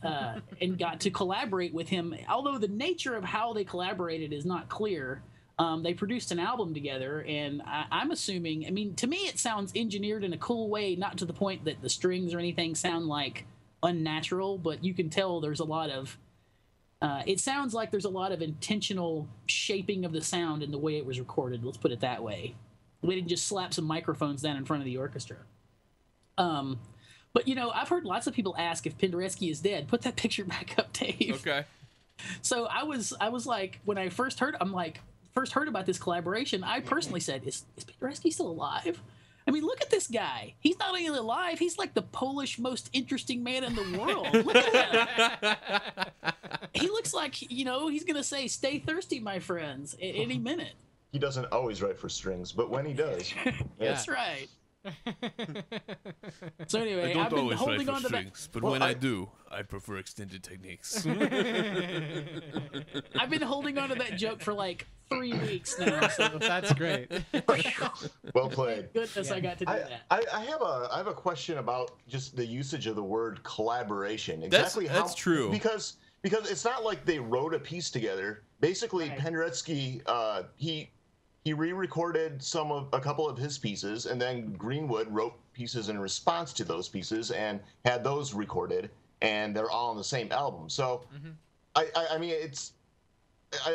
got to collaborate with him. Although the nature of how they collaborated is not clear. They produced an album together, and I'm assuming, I mean, to me it sounds engineered in a cool way, not to the point that the strings or anything sound like unnatural, but you can tell there's a lot of, it sounds like there's a lot of intentional shaping of the sound in the way it was recorded. Let's put it that way. We didn't just slap some microphones down in front of the orchestra. But, you know, I've heard lots of people ask if Penderecki is dead. Put that picture back up, Dave. Okay. So I was like, when I first heard about this collaboration, I personally said, is Penderecki still alive? I mean, look at this guy. He's not only alive, he's like the Polish most interesting man in the world. Look at him. He looks like, you know, he's going to say, stay thirsty, my friends, at any minute. He doesn't always write for strings, but when he does. That's right. So anyway, I don't I've been always write holding for on to strings, but Well, when I do, I prefer extended techniques. I've been holding on to that joke for like 3 weeks now. So That's great. Well played. goodness, I got to do that. I have a question about just the usage of the word collaboration. That's true. Because it's not like they wrote a piece together. Basically, Right. Penderecki, he re-recorded a couple of his pieces, and then Greenwood wrote pieces in response to those pieces and had those recorded, and they're all on the same album. So, I mean,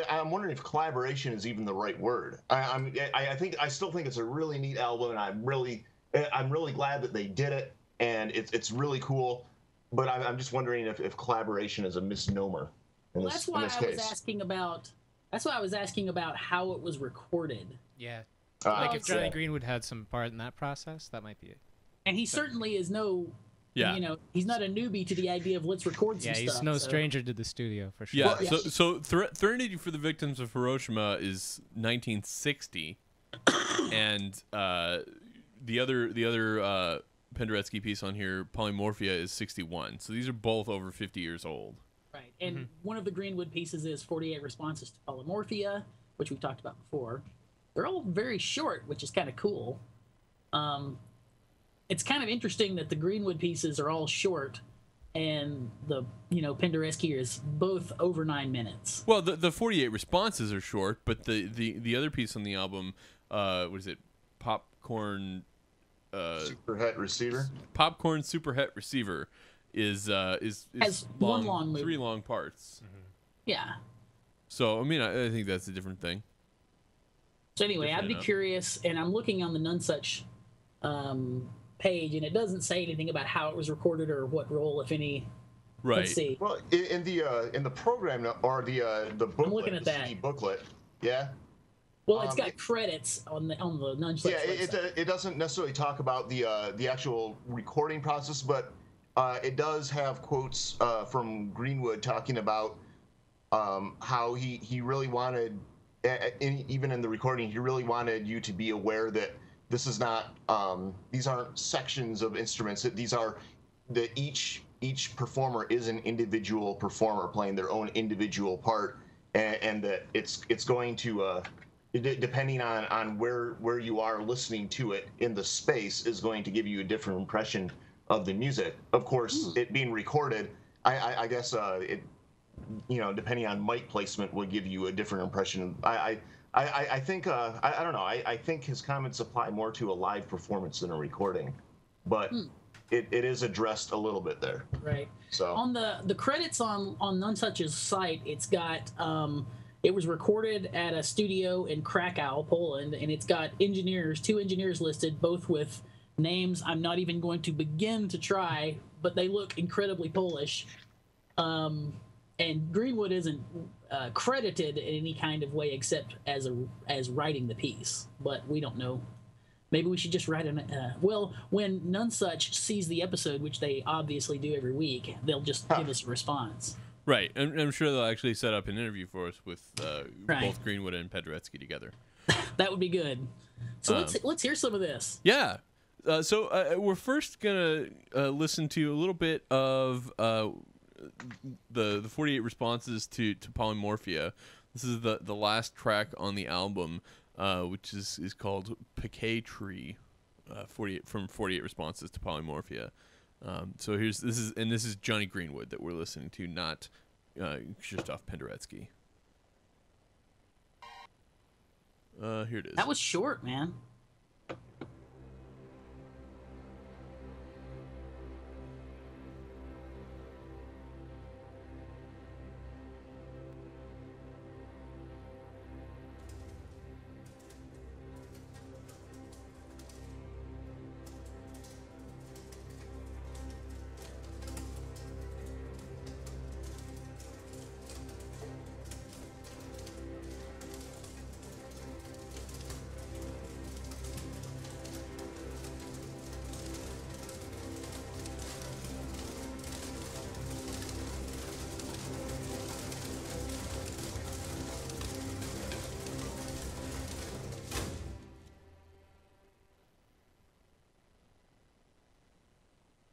I'm wondering if collaboration is even the right word. I still think it's a really neat album, and I'm really glad that they did it, and it's really cool. But I'm just wondering if collaboration is a misnomer in That's this why case. I was asking about. That's why I was asking about how it was recorded. Yeah. Ah, Like if Johnny yeah. Greenwood had some part in that process, that might be it. And he certainly is no. Yeah. You know, he's not a newbie to the idea of let's record some Yeah, stuff. he's no so- stranger to the studio for sure. Yeah. Well, So Threnody for the Victims of Hiroshima is 1960, and the other Penderecki piece on here, Polymorphia, is 61. So these are both over 50 years old. Right. And one of the Greenwood pieces is 48 responses to Polymorphia, which we've talked about before. They're all very short, which is kind of cool. It's kind of interesting that the Greenwood pieces are all short, and the Penderecki is both over 9 minutes. Well, the 48 responses are short, but the other piece on the album, what is it, Popcorn Super Het receiver. Popcorn Super Het Receiver, is Has one long movement. 3 long parts. Yeah. So I mean, I think that's a different thing. So anyway, I'd be Different enough. curious, and I'm looking on the Nonesuch page, and it doesn't say anything about how it was recorded or what role, if any. Right. Let's see. Well, in the program or the booklet, looking at the that. CD booklet, yeah. Well, it's got credits on the Nonesuch Yeah, website. it doesn't necessarily talk about the actual recording process, but it does have quotes from Greenwood talking about how he really wanted, even in the recording, he really wanted you to be aware that this is not these aren't sections of instruments. That these are that each performer is an individual performer playing their own individual part, and that it's going to. Depending on where you are listening to it in the space is going to give you a different impression of the music. Of course, it being recorded, I guess it, depending on mic placement, will give you a different impression. I think I don't know. I think his comments apply more to a live performance than a recording, but it is addressed a little bit there. Right. So On the credits on Nonesuch's site, it's got it was recorded at a studio in Krakow, Poland, and it's got two engineers listed, both with names I'm not even going to begin to try, but they look incredibly Polish. And Greenwood isn't credited in any kind of way except as writing the piece, but we don't know. Maybe we should just write when Nonesuch sees the episode, which they obviously do every week, they'll just give us a response. Right. I'm sure they'll actually set up an interview for us with Right. both Greenwood and Penderecki together. That would be good. So let's hear some of this. Yeah. So we're first gonna listen to a little bit of the 48 responses to Polymorphia. This is the last track on the album, which is called Piquet Tree, 48 responses to Polymorphia. So this is Johnny Greenwood that we're listening to, not Krzysztof Penderecki. Here it is. That was short, man.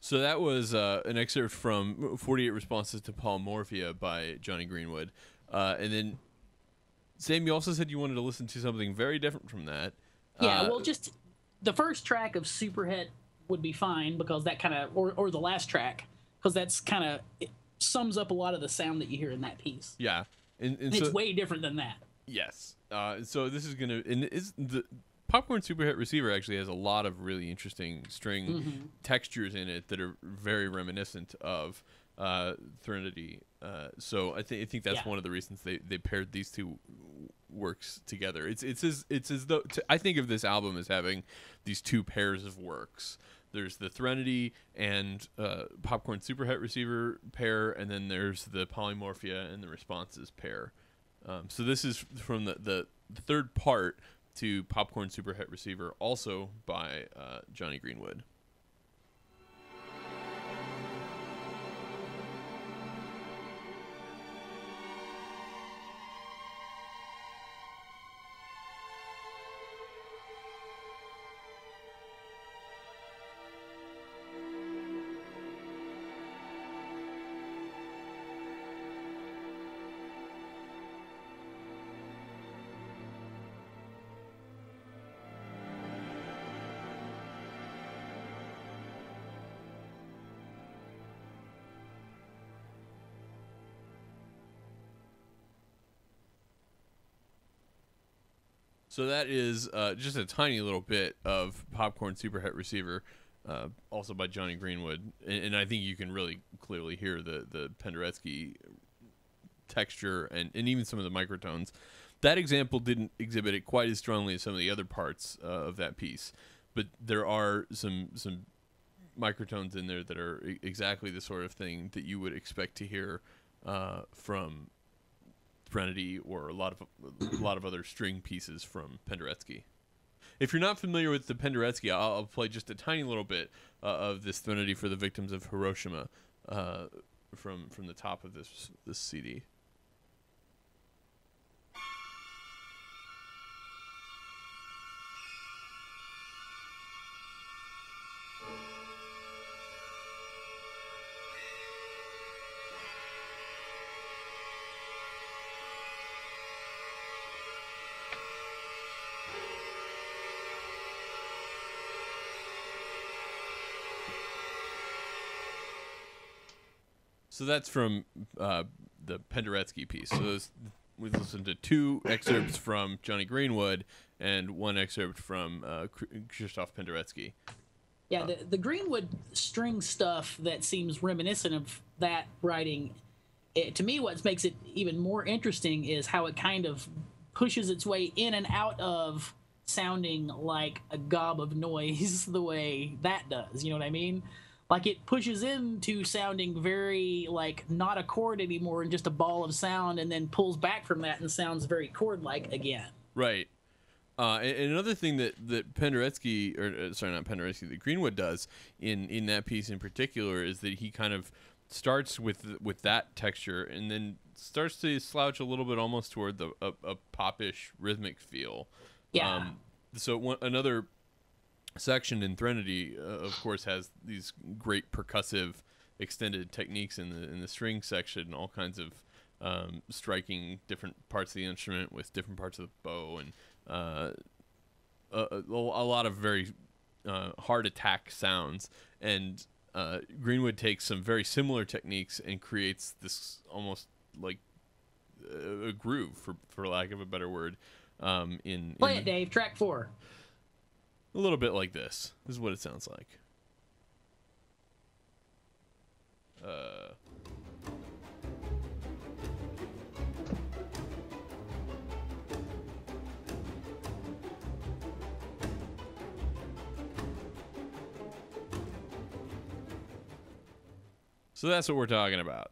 So that was an excerpt from 48 Responses to Polymorphia by Johnny Greenwood. And then, Sam, you also said you wanted to listen to something very different from that. Yeah, well, just the first track of Superhet would be fine because that kind of, or the last track, because that's kind of, it sums up a lot of the sound that you hear in that piece. Yeah. And And so, it's way different than that. yes. So this is going to, and is the Popcorn Superhet Receiver actually has a lot of really interesting string textures in it that are very reminiscent of Threnody. So I think that's one of the reasons they paired these two works together. It's as though I think of this album as having these two pairs of works. There's the Threnody and Popcorn Superhet Receiver pair, and then there's the Polymorphia and the Responses pair. So this is from the third part to Popcorn Superhet Receiver, also by Johnny Greenwood. So that is just a tiny little bit of Popcorn Superhet Receiver, also by Johnny Greenwood. And I think you can really clearly hear the Penderecki texture and even some of the microtones. That example didn't exhibit it quite as strongly as some of the other parts of that piece. But there are some microtones in there that are exactly the sort of thing that you would expect to hear from Threnody or a lot of other string pieces from Penderecki. If you're not familiar with the Penderecki, I'll play just a tiny little bit of this Threnody for the Victims of Hiroshima from the top of this CD. So that's from the Penderecki piece. So we've listened to two excerpts from Johnny Greenwood and one excerpt from Krzysztof Penderecki. Yeah, the Greenwood string stuff that seems reminiscent of that writing, to me what makes it even more interesting is how it kind of pushes its way in and out of sounding like a gob of noise the way that does. You know what I mean? Like it pushes into sounding very like not a chord anymore and just a ball of sound, and then pulls back from that and sounds very chord-like again. Right. And another thing that Penderecki, or sorry, not Penderecki, that Greenwood does in that piece in particular is that he kind of starts with that texture and then starts to slouch a little bit almost toward a popish rhythmic feel. Yeah. So another section in Threnody, of course, has these great percussive extended techniques in the string section, all kinds of striking different parts of the instrument with different parts of the bow, and a lot of very hard attack sounds. And Greenwood takes some very similar techniques and creates this almost like a groove, for lack of a better word, Play it, Dave. Track 4. A little bit like this. This is what it sounds like. So that's what we're talking about.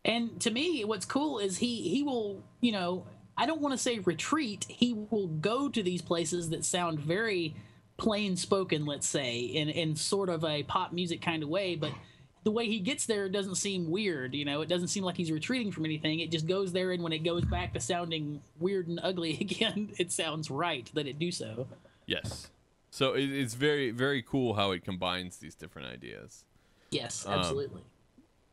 And to me, what's cool is he will, you know, I don't want to say retreat. He will go to these places that sound very plain spoken, let's say, in sort of a pop music kind of way, but the way he gets there doesn't seem weird. You know, it doesn't seem like he's retreating from anything. It just goes there, and when it goes back to sounding weird and ugly again, it sounds right that it do so. Yes. So it's very, very cool how it combines these different ideas. Yes, absolutely.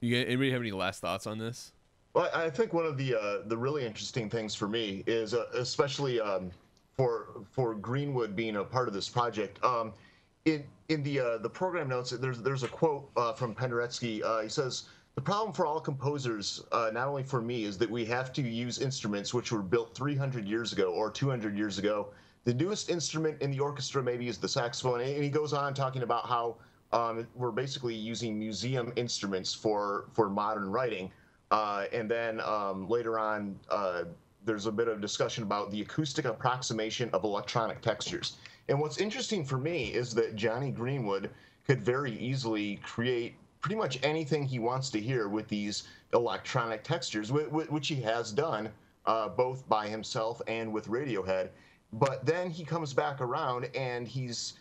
Anybody have any last thoughts on this? Well, I think one of the really interesting things for me is, especially for Greenwood being a part of this project, in the program notes, there's a quote from Penderecki. He says, "The problem for all composers, not only for me, is that we have to use instruments which were built 300 years ago or 200 years ago. The newest instrument in the orchestra maybe is the saxophone." And he goes on talking about how we're basically using museum instruments for modern writing. And then later on, there's a bit of discussion about the acoustic approximation of electronic textures. And what's interesting for me is that Johnny Greenwood could very easily create pretty much anything he wants to hear with these electronic textures, which he has done both by himself and with Radiohead. But then he comes back around and he's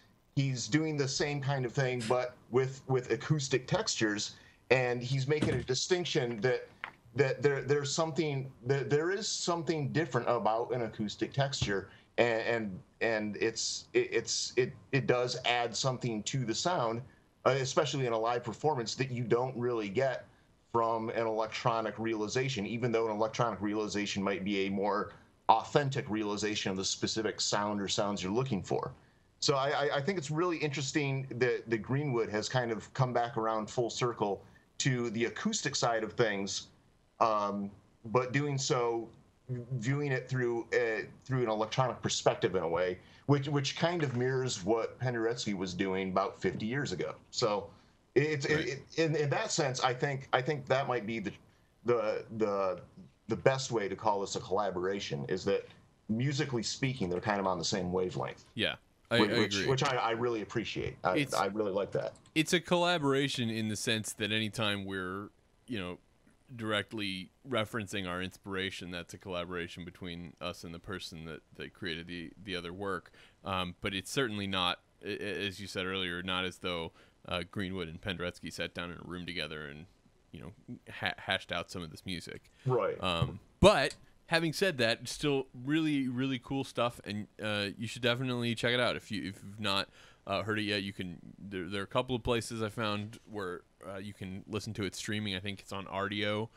doing the same kind of thing, but with acoustic textures, and he's making a distinction that there is something different about an acoustic texture, and it does add something to the sound, especially in a live performance, that you don't really get from an electronic realization, even though an electronic realization might be a more authentic realization of the specific sound or sounds you're looking for. So I think it's really interesting that Greenwood has kind of come back around full circle to the acoustic side of things, but doing so, viewing it through an electronic perspective in a way, which kind of mirrors what Penderecki was doing about 50 years ago. So in that sense, I think that might be the best way to call this a collaboration, is that musically speaking, they're kind of on the same wavelength. Yeah. I agree. Which I really appreciate. I really like that. It's a collaboration in the sense that anytime we're, directly referencing our inspiration, that's a collaboration between us and the person that created the other work. But it's certainly not, as you said earlier, not as though Greenwood and Penderecki sat down in a room together and, hashed out some of this music. Right. But having said that, it's still really, really cool stuff, and you should definitely check it out. If you've not heard it yet, you can. There are a couple of places I found where you can listen to it streaming. I think it's on Rdio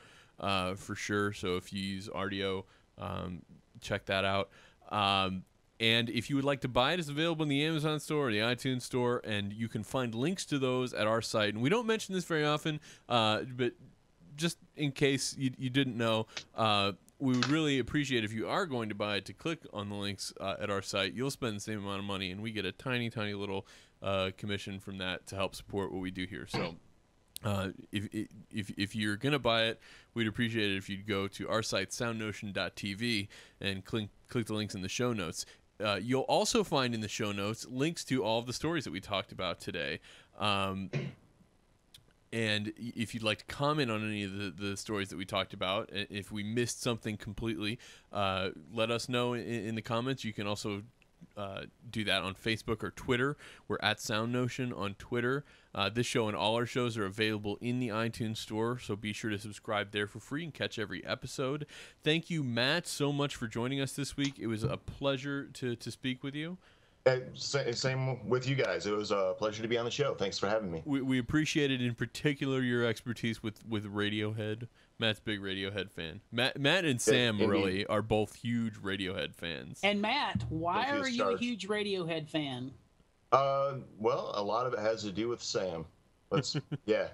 for sure. So if you use Rdio, check that out. And if you would like to buy it, it's available in the Amazon store or the iTunes store, and you can find links to those at our site. And we don't mention this very often, but just in case you didn't know, we would really appreciate if you are going to buy it to click on the links at our site. You'll spend the same amount of money, and we get a tiny, tiny little commission from that to help support what we do here. So if you're going to buy it, we'd appreciate it if you'd go to our site, SoundNotion.tv, and click the links in the show notes. You'll also find in the show notes links to all of the stories that we talked about today. And if you'd like to comment on any of the stories that we talked about, if we missed something completely, let us know in the comments. You can also do that on Facebook or Twitter. We're at SoundNotion on Twitter. This show and all our shows are available in the iTunes store, so be sure to subscribe there for free and catch every episode. Thank you, Matt, so much for joining us this week. It was a pleasure to speak with you. Same with you guys. It was a pleasure to be on the show. Thanks for having me. We appreciated, in particular, your expertise with Radiohead. Matt's a big Radiohead fan. Matt and Sam really are both huge Radiohead fans. And Matt, why are you a huge Radiohead fan? Well, a lot of it has to do with Sam. Yeah.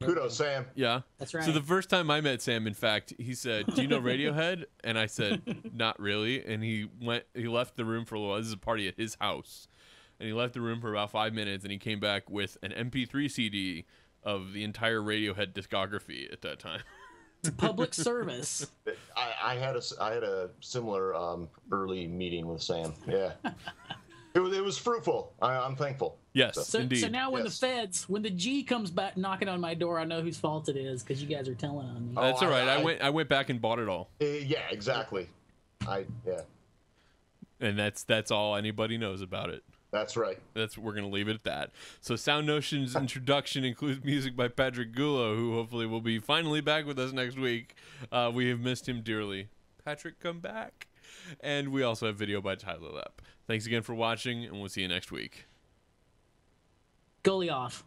Kudos, Sam. Yeah. That's right. So the first time I met Sam, in fact, he said, "Do you know Radiohead?" And I said, "Not really." And he left the room for a little while. This is a party at his house. And he left the room for about 5 minutes, and he came back with an MP3 CD of the entire Radiohead discography at that time. Public service. I had a similar early meeting with Sam. Yeah. It was fruitful. I'm thankful. Yes, indeed. So now when Yes. when the G comes back knocking on my door, I know whose fault it is because you guys are telling on me. That's all right. I- I went back and bought it all, Yeah, exactly. and that's all anybody knows about it. That's right. We're gonna leave it at that. So SoundNotion's introduction includes music by Patrick Gullo, who hopefully will be finally back with us next week. We have missed him dearly. Patrick, come back. And we also have video by Tyler Lepp. Thanks again for watching, and we'll see you next week. Goalie off.